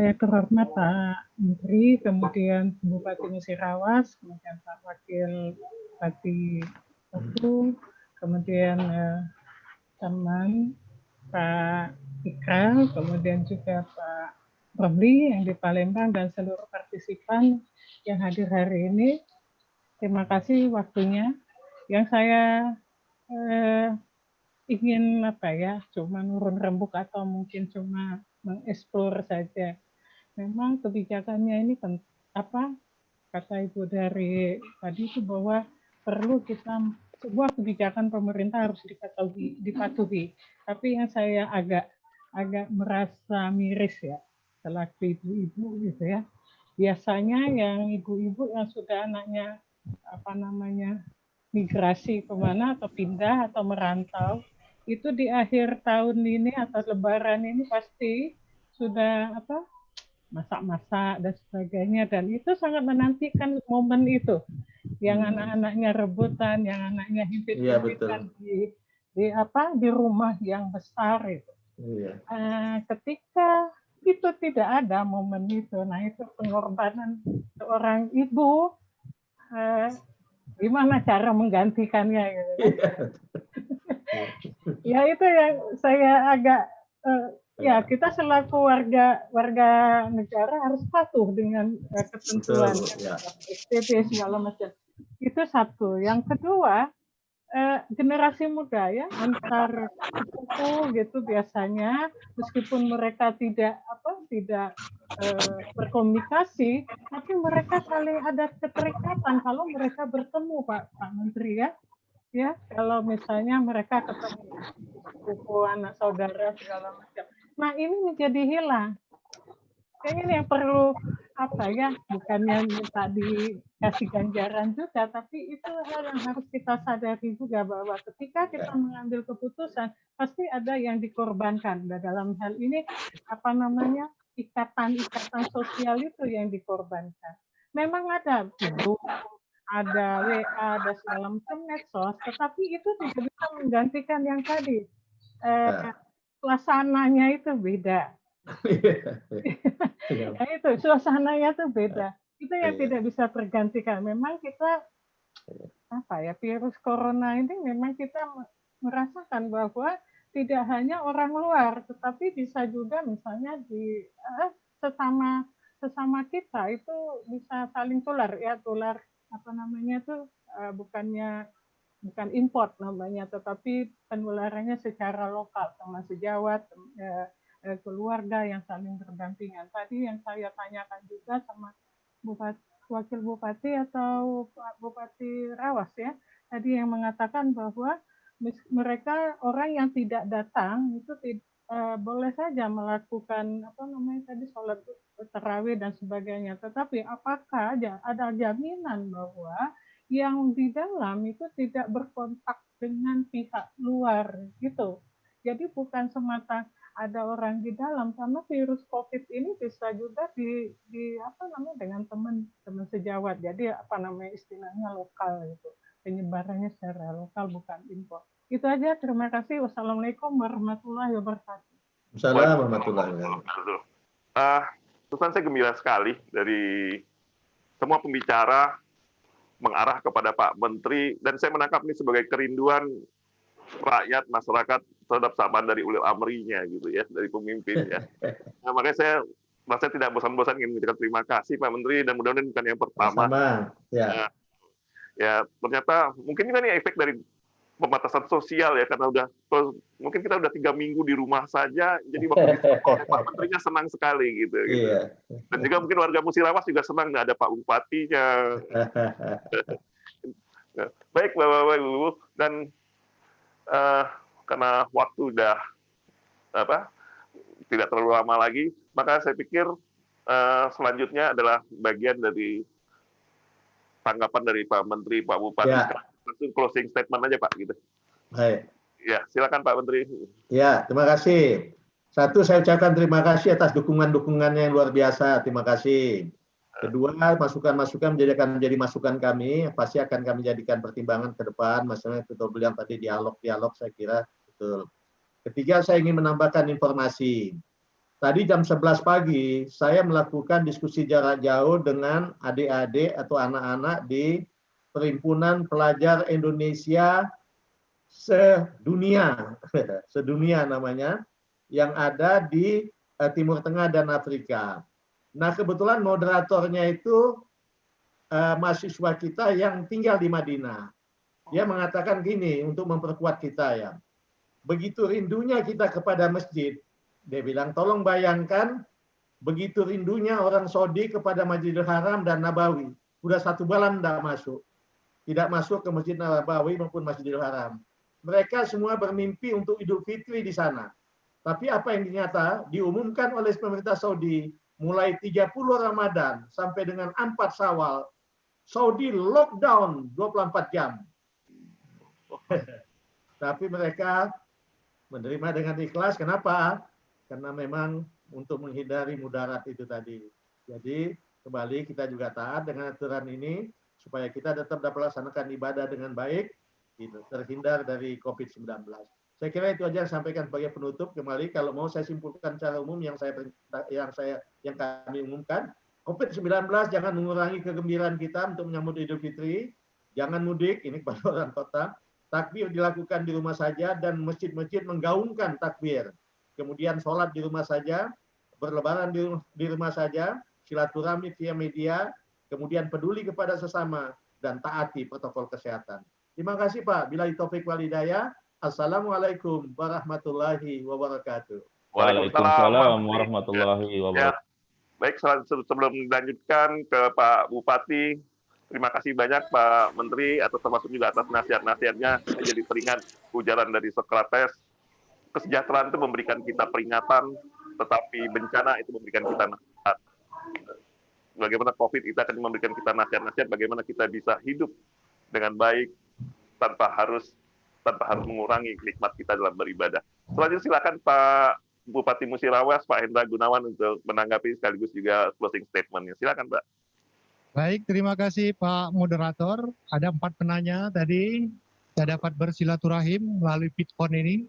S10: Yang terhormat Pak Menteri, kemudian Bupati Musirawas, kemudian Pak Wakil Bupati Batu, kemudian teman Pak Ikral, kemudian juga Pak Romli yang di Palembang dan seluruh partisipan yang hadir hari ini. Terima kasih waktunya. Yang saya ingin cuma nurun rembuk atau mungkin cuma mengeksplor saja. Memang kebijakannya ini kata Ibu dari tadi itu bahwa perlu kita sebuah kebijakan pemerintah harus dipatuhi. Tapi yang saya agak merasa miris ya, selaku ibu-ibu gitu ya. Biasanya yang ibu-ibu yang sudah anaknya migrasi kemana atau pindah atau merantau, itu di akhir tahun ini atau lebaran ini pasti sudah masak-masak dan sebagainya, dan itu sangat menantikan momen itu yang anak-anaknya rebutan, yang anaknya himpit-himpitan di rumah yang besar itu.
S3: Iya.
S10: Ketika itu tidak ada momen itu, nah itu pengorbanan seorang ibu. Gimana cara menggantikannya gitu kan? Ya itu yang saya agak ya kita selaku warga negara harus patuh dengan ketentuan SPP segala macam. Itu satu. Yang kedua, generasi muda ya antar sepupu gitu biasanya meskipun mereka tidak berkomunikasi, tapi mereka saling ada keterikatan kalau mereka bertemu Pak Menteri ya kalau misalnya mereka ketemu sepupu anak saudara segala macam. Nah ini menjadi hilang. Kayaknya ini yang perlu bukannya minta dikasih ganjaran juga, tapi itu hal yang harus kita sadari juga bahwa ketika kita mengambil keputusan pasti ada yang dikorbankan. Dan dalam hal ini ikatan-ikatan sosial itu yang dikorbankan. Memang ada grup, ada WA, ada segala macam medsos, tetapi itu tidak bisa menggantikan yang tadi. Suasananya itu beda. Ya itu suasananya tuh beda. Itu yang tidak bisa tergantikan. Memang kita virus corona ini memang kita merasakan bahwa tidak hanya orang luar, tetapi bisa juga misalnya di sesama kita itu bisa saling tular bukan import namanya, tetapi penularannya secara lokal sama sejawat, keluarga yang saling berdampingan. Tadi yang saya tanyakan juga sama Wakil Bupati atau Pak Bupati Rawas ya, tadi yang mengatakan bahwa mereka orang yang tidak datang itu boleh saja melakukan sholat tarawih dan sebagainya. Tetapi apakah ada jaminan bahwa yang di dalam itu tidak berkontak dengan pihak luar gitu? Jadi bukan semata ada orang di dalam, karena virus COVID ini bisa juga dengan teman sejawat. Jadi istilahnya lokal gitu. Penyebarannya secara lokal bukan impor. Itu aja, terima kasih. Wassalamualaikum warahmatullahi wabarakatuh.
S3: Assalamualaikum warahmatullahi wabarakatuh.
S1: Pesan saya gembira sekali dari semua pembicara mengarah kepada Pak Menteri, dan saya menangkap ini sebagai kerinduan rakyat, masyarakat terhadap sapaan dari ulil amrinya gitu ya, dari pemimpin ya. Nah, makanya saya merasa tidak bosan-bosan ingin mengucapkan terima kasih Pak Menteri, dan mudah-mudahan bukan yang pertama.
S3: Ya.
S1: Ya, ternyata mungkin ini efek dari pembatasan sosial ya, karena mungkin kita udah 3 minggu di rumah saja, jadi waktu Pak Menterinya senang sekali gitu.
S3: Iya.
S1: Dan juga mungkin warga Musirawas juga senang ada Pak Bupatinya. Baik Bapak-Bapak Ibu, dan karena waktu udah tidak terlalu lama lagi, maka saya pikir selanjutnya adalah bagian dari tanggapan dari Pak Menteri, Pak Bupati.
S3: Ya.
S1: Langsung closing statement aja Pak gitu.
S3: Baik.
S1: Ya, silakan Pak Menteri.
S3: Ya, terima kasih. Satu, saya ucapkan terima kasih atas dukungan-dukungannya yang luar biasa. Terima kasih. Kedua, masukan-masukan menjadi masukan kami, pasti akan kami jadikan pertimbangan ke depan. Maksudnya betul bilang tadi dialog saya kira betul. Ketiga, saya ingin menambahkan informasi. Tadi jam 11 pagi, saya melakukan diskusi jarak jauh dengan adik-adik atau anak-anak di Perhimpunan Pelajar Indonesia sedunia namanya, yang ada di Timur Tengah dan Afrika. Nah, kebetulan moderatornya itu mahasiswa kita yang tinggal di Madinah. Dia mengatakan gini untuk memperkuat kita ya. Begitu rindunya kita kepada masjid, dia bilang tolong bayangkan begitu rindunya orang Saudi kepada Masjidil Haram dan Nabawi. Udah 1 bulan tidak masuk ke Masjid Nabawi maupun Masjidil Haram. Mereka semua bermimpi untuk Idul Fitri di sana. Tapi apa yang ternyata diumumkan oleh pemerintah Saudi, mulai 30 Ramadan sampai dengan 4 Syawal, Saudi lockdown 24 jam. Tapi mereka menerima dengan ikhlas. Kenapa? Karena memang untuk menghindari mudarat itu tadi. Jadi kembali kita juga taat dengan aturan ini supaya kita tetap dapat melaksanakan ibadah dengan baik, terhindar dari COVID-19. Saya kira itu aja yang sampaikan sebagai penutup. Kembali kalau mau saya simpulkan secara umum yang kami umumkan, COVID-19 jangan mengurangi kegembiraan kita untuk menyambut Idul Fitri. Jangan mudik, ini kepada orang kota. Takbir dilakukan di rumah saja dan masjid-masjid menggaungkan takbir. Kemudian sholat di rumah saja, berlebaran di rumah saja, silaturahmi via media, kemudian peduli kepada sesama. dan taati protokol kesehatan. Terima kasih Pak. Billahi taufik wal hidayah. Assalamualaikum warahmatullahi wabarakatuh.
S1: Waalaikumsalam
S11: warahmatullahi
S1: Ya,
S11: wabarakatuh.
S1: baik, sebelum dilanjutkan ke Pak Bupati, terima kasih banyak Pak Menteri atas termasuk juga atas nasihat-nasihatnya. Jadi teringat ujaran dari Socrates, kesejahteraan itu memberikan kita peringatan, tetapi bencana itu memberikan kita nasihat. Bagaimana COVID itu akan memberikan kita nasihat-nasihat bagaimana kita bisa hidup dengan baik tanpa harus mengurangi nikmat kita dalam beribadah. Selanjutnya silakan Pak Bupati Musirawas, Pak Hendra Gunawan untuk menanggapi sekaligus juga closing statement-nya. Silakan, Pak.
S2: Baik, terima kasih Pak Moderator. Ada 4 penanya tadi, kita dapat bersilaturahim melalui Pitcon ini,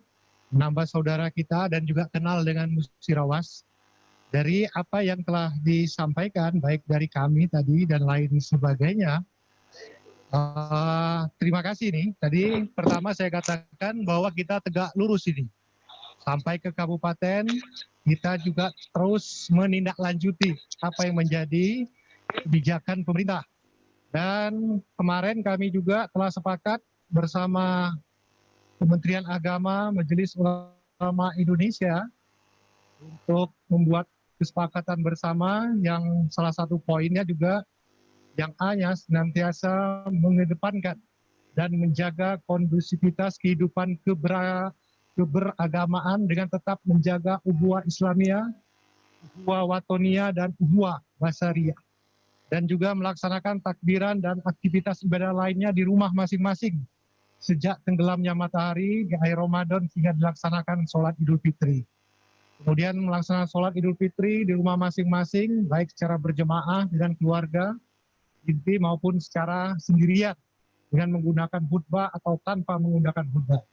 S2: menambah saudara kita dan juga kenal dengan Musirawas. Dari apa yang telah disampaikan, baik dari kami tadi dan lain sebagainya, terima kasih nih. Tadi pertama saya katakan bahwa kita tegak lurus ini. Sampai ke kabupaten, kita juga terus menindaklanjuti apa yang menjadi kebijakan pemerintah. Dan kemarin kami juga telah sepakat bersama Kementerian Agama, Majelis Ulama Indonesia untuk membuat kesepakatan bersama yang salah satu poinnya juga yang A-nya senantiasa mengedepankan dan menjaga kondusivitas kehidupan keberagamaan dengan tetap menjaga ukhuwah Islamiyah, ukhuwah Watoniyah, dan ukhuwah Basariyah. Dan juga melaksanakan takbiran dan aktivitas ibadah lainnya di rumah masing-masing sejak tenggelamnya matahari di akhir Ramadan hingga dilaksanakan sholat Idul Fitri. Kemudian melaksanakan sholat Idul Fitri di rumah masing-masing, baik secara berjemaah dengan keluarga, inti maupun secara sendirian dengan menggunakan khutbah atau tanpa menggunakan khutbah.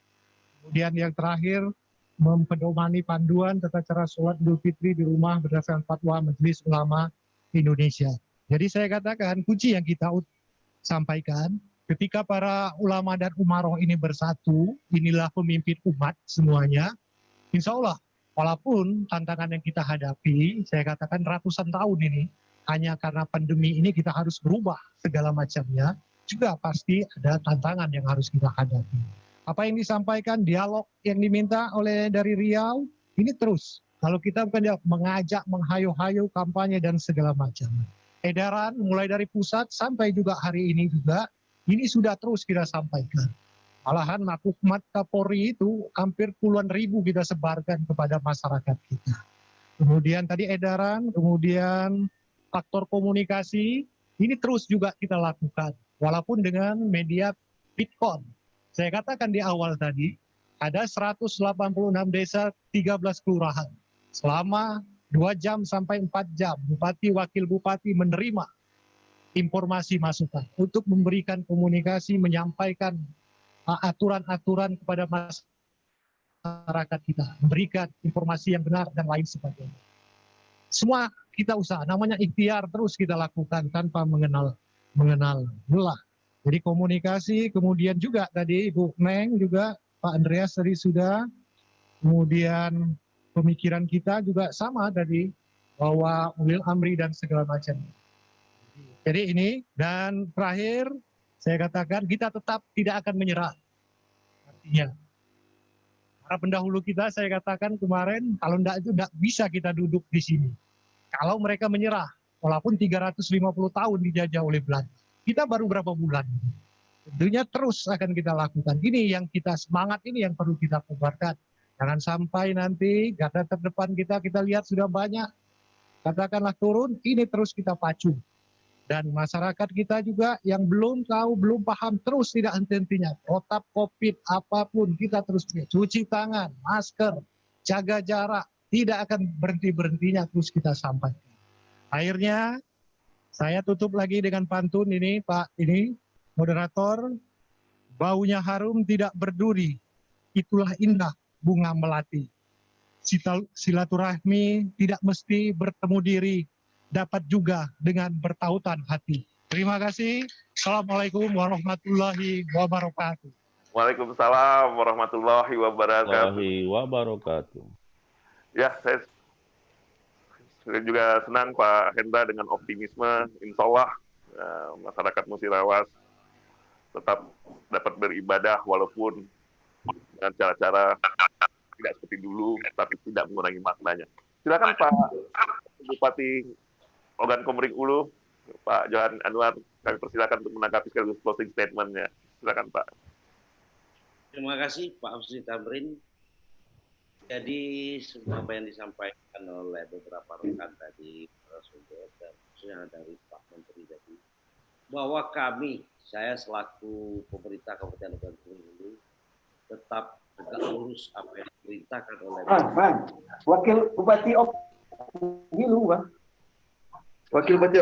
S2: Kemudian yang terakhir, mempedomani panduan tata cara sholat Idul Fitri di rumah berdasarkan fatwa Majelis Ulama Indonesia. Jadi saya katakan kunci yang kita sampaikan, ketika para ulama dan umaroh ini bersatu, inilah pemimpin umat semuanya, insya Allah, walaupun tantangan yang kita hadapi, saya katakan ratusan tahun ini, hanya karena pandemi ini kita harus berubah segala macamnya, juga pasti ada tantangan yang harus kita hadapi. Apa yang disampaikan, dialog yang diminta oleh dari Riau, ini terus. Kalau kita bukan mengajak, menghayu-hayu, kampanye, dan segala macam. Edaran mulai dari pusat sampai juga hari ini juga, ini sudah terus kita sampaikan. Malahan maklumat Kapolri itu hampir puluhan ribu kita sebarkan kepada masyarakat kita. Kemudian tadi edaran, kemudian faktor komunikasi, ini terus juga kita lakukan. Walaupun dengan media Pitcon. Saya katakan di awal tadi, ada 186 desa, 13 kelurahan. Selama 2 jam sampai 4 jam, Bupati, Wakil Bupati menerima informasi masukan untuk memberikan komunikasi, menyampaikan aturan-aturan kepada masyarakat kita, memberikan informasi yang benar dan lain sebagainya. Semua kita usaha, namanya ikhtiar terus kita lakukan tanpa mengenal lelah. Jadi komunikasi, kemudian juga tadi Ibu Neng juga, Pak Andreas tadi sudah, kemudian pemikiran kita juga sama tadi, bahwa ulil amri dan segala macam. Jadi ini, dan terakhir saya katakan kita tetap tidak akan menyerah. Artinya, para pendahulu kita saya katakan kemarin, kalau tidak bisa kita duduk di sini. Kalau mereka menyerah, walaupun 350 tahun dijajah oleh Belanda. Kita baru berapa bulan. Tentunya terus akan kita lakukan. Ini yang kita semangat, ini yang perlu kita kobarkan. Jangan sampai nanti garda terdepan kita lihat sudah banyak. Katakanlah turun, ini terus kita pacu. Dan masyarakat kita juga yang belum tahu, belum paham, terus tidak henti-hentinya. Protap COVID, apapun kita terus cuci tangan, masker, jaga jarak. Tidak akan berhenti-berhentinya terus kita sampaikan. Akhirnya, saya tutup lagi dengan pantun ini, Pak, ini, moderator, baunya harum tidak berduri, itulah indah bunga melati. Silaturahmi tidak mesti bertemu diri, dapat juga dengan bertautan hati. Terima kasih. Assalamualaikum warahmatullahi wabarakatuh.
S1: Waalaikumsalam warahmatullahi wabarakatuh. Ya, saya juga senang Pak Hendra dengan optimisme, insya Allah masyarakat Musirawas tetap dapat beribadah walaupun dengan cara-cara tidak seperti dulu, tapi tidak mengurangi maknanya. Silakan Pak Bupati Ogan Komering Ulu, Pak Johan Anwar, kami persilakan untuk menanggapi sekaligus closing statement-nya. Silakan Pak.
S4: Terima kasih Pak Husni Tamrin. Jadi semua apa yang disampaikan oleh beberapa rekan tadi, narasumber dan khususnya dari Pak Menteri tadi, bahwa saya selaku pemerintah Kabupaten Ogan Komering Ulu tetap tegak lurus apa yang diperintahkan oleh
S11: Wakil Bupati Wakil Bupati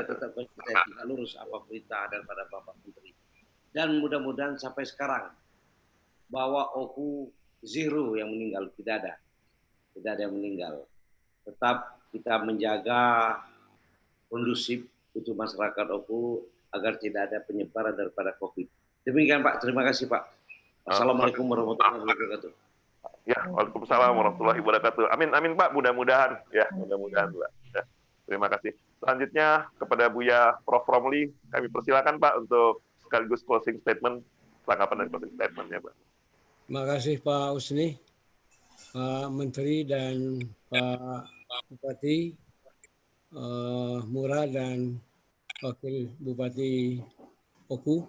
S4: tetap tegak lurus apa perintah daripada Bapak Menteri. Dan mudah-mudahan sampai sekarang bahwa OKU zero yang meninggal, tidak ada yang meninggal. Tetap kita menjaga kondusif untuk masyarakat OKU agar tidak ada penyebaran daripada COVID. Demikian Pak, terima kasih Pak. Assalamualaikum warahmatullahi wabarakatuh.
S1: Ya, waalaikumsalam warahmatullahi wabarakatuh. Amin, amin Pak, mudah-mudahan ya, mudah-mudahan Pak. Ya, terima kasih. Selanjutnya kepada Buya Prof. Romli, kami persilakan Pak untuk sekaligus closing statement, tanggapan dan closing statement-nya Pak.
S5: Terima kasih Pak Husni, Pak Menteri dan Pak Bupati Mura dan Wakil Bupati Oku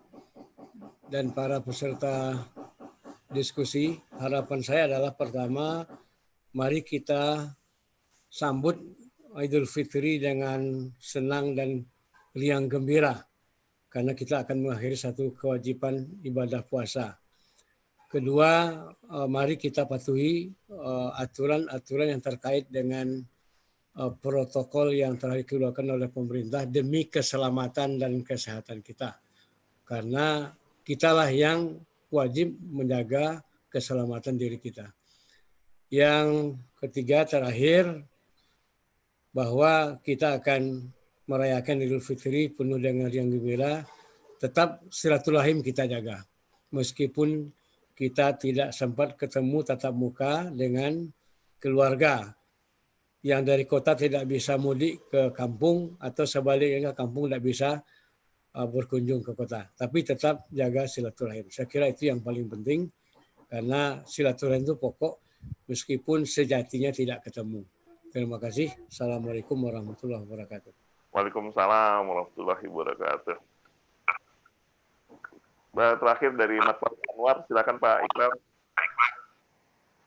S5: dan para peserta diskusi. Harapan saya adalah pertama, mari kita sambut Idul Fitri dengan senang dan riang gembira karena kita akan mengakhiri satu kewajiban ibadah puasa. Kedua, mari kita patuhi aturan-aturan yang terkait dengan protokol yang telah dikeluarkan oleh pemerintah demi keselamatan dan kesehatan kita. Karena kitalah yang wajib menjaga keselamatan diri kita. Yang ketiga, terakhir, bahwa kita akan merayakan Idul Fitri penuh dengan riang gembira, tetap silaturahim kita jaga. Meskipun kita tidak sempat ketemu tatap muka dengan keluarga yang dari kota tidak bisa mudik ke kampung atau sebaliknya kampung tidak bisa berkunjung ke kota. Tapi tetap jaga silaturahim. Saya kira itu yang paling penting karena silaturahim itu pokok meskipun sejatinya tidak ketemu. Terima kasih. Assalamualaikum warahmatullahi wabarakatuh.
S1: Waalaikumsalam warahmatullahi wabarakatuh. Terakhir dari Mas Anwar, silakan Pak Iqbal.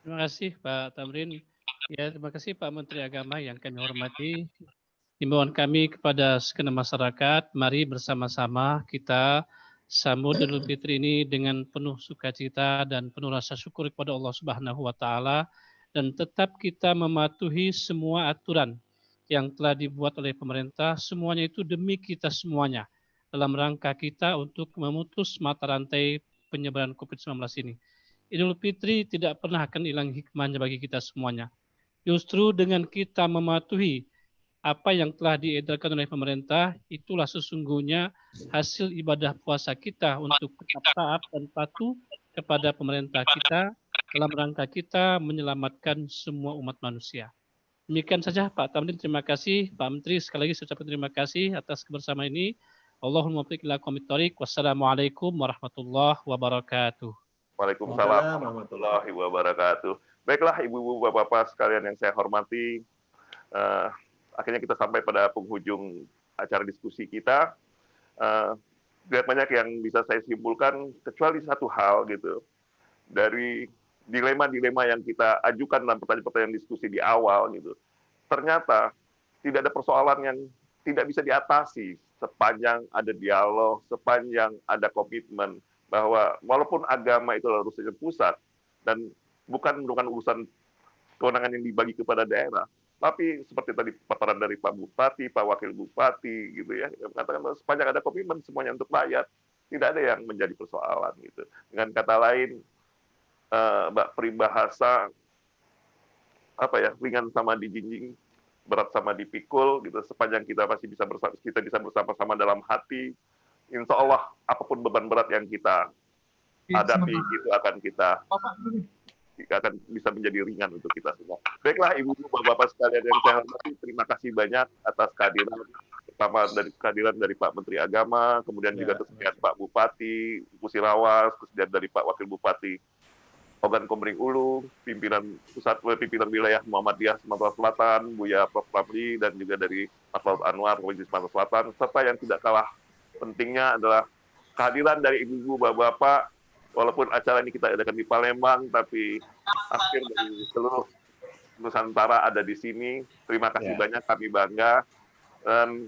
S6: Terima kasih Pak Tamrin. Ya, terima kasih Pak Menteri Agama yang kami hormati. Himbauan kami kepada segenap masyarakat, mari bersama-sama kita sambut Idul Fitri ini dengan penuh sukacita dan penuh rasa syukur kepada Allah Subhanahu wa taala dan tetap kita mematuhi semua aturan yang telah dibuat oleh pemerintah, semuanya itu demi kita semuanya dalam rangka kita untuk memutus mata rantai penyebaran COVID-19 ini. Idul Fitri tidak pernah akan hilang hikmahnya bagi kita semuanya. Justru dengan kita mematuhi apa yang telah diedarkan oleh pemerintah, itulah sesungguhnya hasil ibadah puasa kita untuk tetap taat dan patuh kepada pemerintah kita dalam rangka kita menyelamatkan semua umat manusia. Demikian saja Pak Tamrin, terima kasih. Pak Menteri, sekali lagi saya ucapkan terima kasih atas kebersamaan ini. Allahumma muwaffiq ila aqwamit thoriq. Wassalamualaikum warahmatullahi wabarakatuh.
S1: Waalaikumsalam warahmatullahi wabarakatuh. Baiklah ibu-ibu, bapak-bapak sekalian yang saya hormati, akhirnya kita sampai pada penghujung acara diskusi kita. Tidak banyak yang bisa saya simpulkan kecuali satu hal gitu. Dari dilema-dilema yang kita ajukan dalam pertanyaan-pertanyaan diskusi di awal gitu. Ternyata tidak ada persoalan yang tidak bisa diatasi sepanjang ada dialog, sepanjang ada komitmen bahwa walaupun agama itu adalah urusan pusat dan bukan urusan kewenangan yang dibagi kepada daerah, tapi seperti tadi paparan dari Pak Bupati, Pak Wakil Bupati gitu ya, yang mengatakan bahwa sepanjang ada komitmen semuanya untuk rakyat, tidak ada yang menjadi persoalan gitu. Dengan kata lain, Mbak peribahasa ringan sama dijinjing, berat sama dipikul gitu. Sepanjang kita masih bisa bersama-sama dalam hati, insya Allah apapun beban berat yang kita hadapi itu akan bisa menjadi ringan untuk kita semua. Baiklah ibu-ibu, bapak-bapak sekalian yang saya hormati, terima kasih banyak atas kehadiran pertama dari kehadiran dari Pak Menteri Agama, kemudian juga kesediaan Pak Bupati Musirawas, kesediaan dari Pak Wakil Bupati Ogan Komering Ulu, pimpinan wilayah Muhammadiyah Sumatera Selatan, Buya Prof. Ramli, dan juga dari Mas Laut Anwar, Provinsi Sumatera Selatan, serta yang tidak kalah pentingnya adalah kehadiran dari ibu-ibu, bapak-bapak, walaupun acara ini kita adakan di Palembang, tapi akhir dari seluruh Nusantara ada di sini. Terima kasih banyak, kami bangga. Dan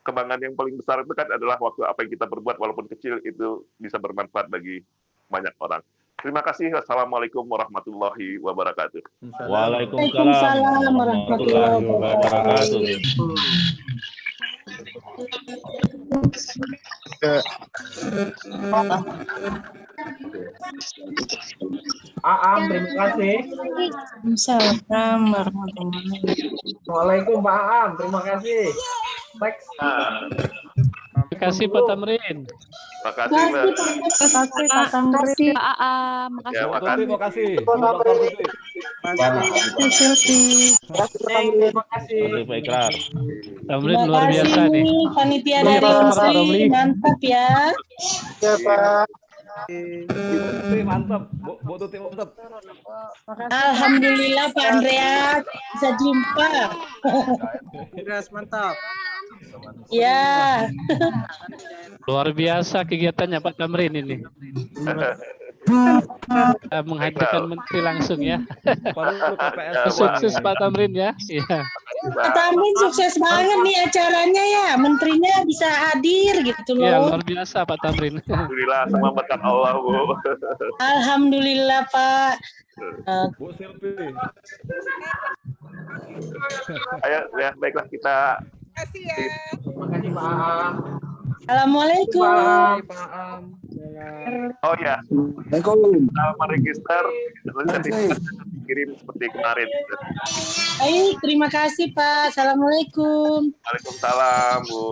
S1: kebanggaan yang paling besar itu kan adalah waktu apa yang kita berbuat, walaupun kecil, itu bisa bermanfaat bagi banyak orang. Terima kasih. Wassalamualaikum warahmatullahi wabarakatuh.
S12: Waalaikumsalam warahmatullahi wabarakatuh.
S13: Aam, terima kasih.
S7: Waalaikumsalam warahmatullahi wabarakatuh.
S13: Waalaikum Pak Aam, terima kasih. Next.
S6: Terima kasih Pak Tamrin.
S1: Terima kasih, Mbak.
S14: Terima kasih Pak Aam.
S1: Ya,
S8: Terima kasih.
S13: Terima kasih.
S12: Pak Ikrar.
S6: Tamrin
S7: Terima
S6: luar biasa
S7: kasih
S6: nih.
S7: panitia
S6: Luar
S7: dari
S6: biasa, Pak
S7: Musri,
S6: Romli.
S7: mantap ya.
S13: Ya Pak.
S8: Mantap, Bu Tuti mantap.
S7: Alhamdulillah Pak Andreas bisa jumpa.
S13: Mantap.
S7: Ya.
S6: Luar biasa kegiatannya Pak Tamrin ini. Menghadirkan menteri langsung ya. Sukses Pak Tamrin ya. Iya.
S7: Pak Tamrin sukses banget nih acaranya ya. Menterinya bisa hadir gitu
S6: Iya,
S7: loh.
S6: luar biasa Pak Tamrin.
S1: Alhamdulillah, semua berkat Allah, Bu.
S7: Alhamdulillah Pak.
S8: Bu Silvi.
S1: Ayo, ya, baiklah kita.
S13: Terima kasih Pak Aam.
S7: Assalamualaikum.
S13: Pak Aam.
S1: Oh ya, kita meregister, nanti kirim seperti kemarin.
S7: Baik, terima kasih Pak. Assalamualaikum.
S1: Waalaikumsalam, Bu.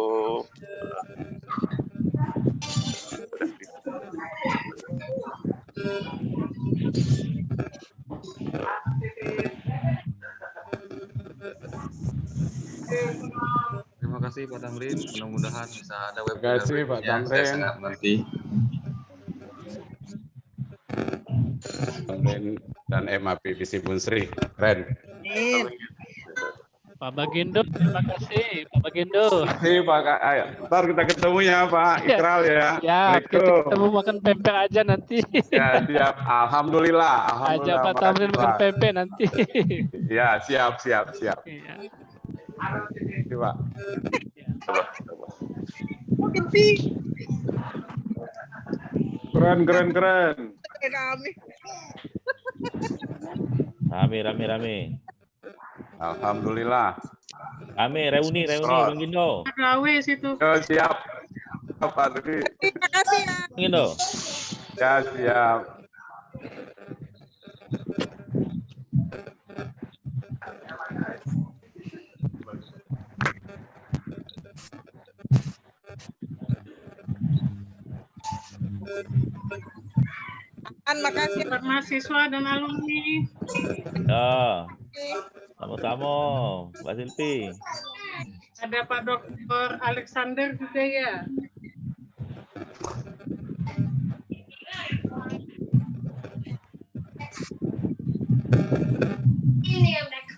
S15: Terima kasih Pak Tamrin, mudah-mudahan bisa ada webinar.
S16: Terima kasih Pak Tamrin.
S15: Nanti.
S16: Tamrin dan MAP Visi Bunsri, keren.
S6: Pak Bagindo, terima kasih Pak Bagindo.
S16: Terima kasih Pak. Ayo, ntar kita ketemu ya Pak Ikral ya.
S6: Ya, kita ketemu makan pempek aja nanti.
S16: Ya, siap. Alhamdulillah.
S6: Ajak Pak Tamrin makan pempek nanti.
S16: Ya, siap.
S6: Iya.
S16: Coba. Keren.
S12: Rame.
S16: Alhamdulillah.
S12: Rame, reuni Bang Gindo.
S10: Gawe situ.
S16: Oh, siap. Pak Devi.
S14: Terima kasih ya.
S12: Bang Gindo.
S16: Ya, siap.
S10: Makasih mahasiswa dan alumni.
S12: Ya. Sama-sama, Mbak Silvi.
S10: Ada Pak Dr. Alexander juga ya.
S14: Ini yang mereka.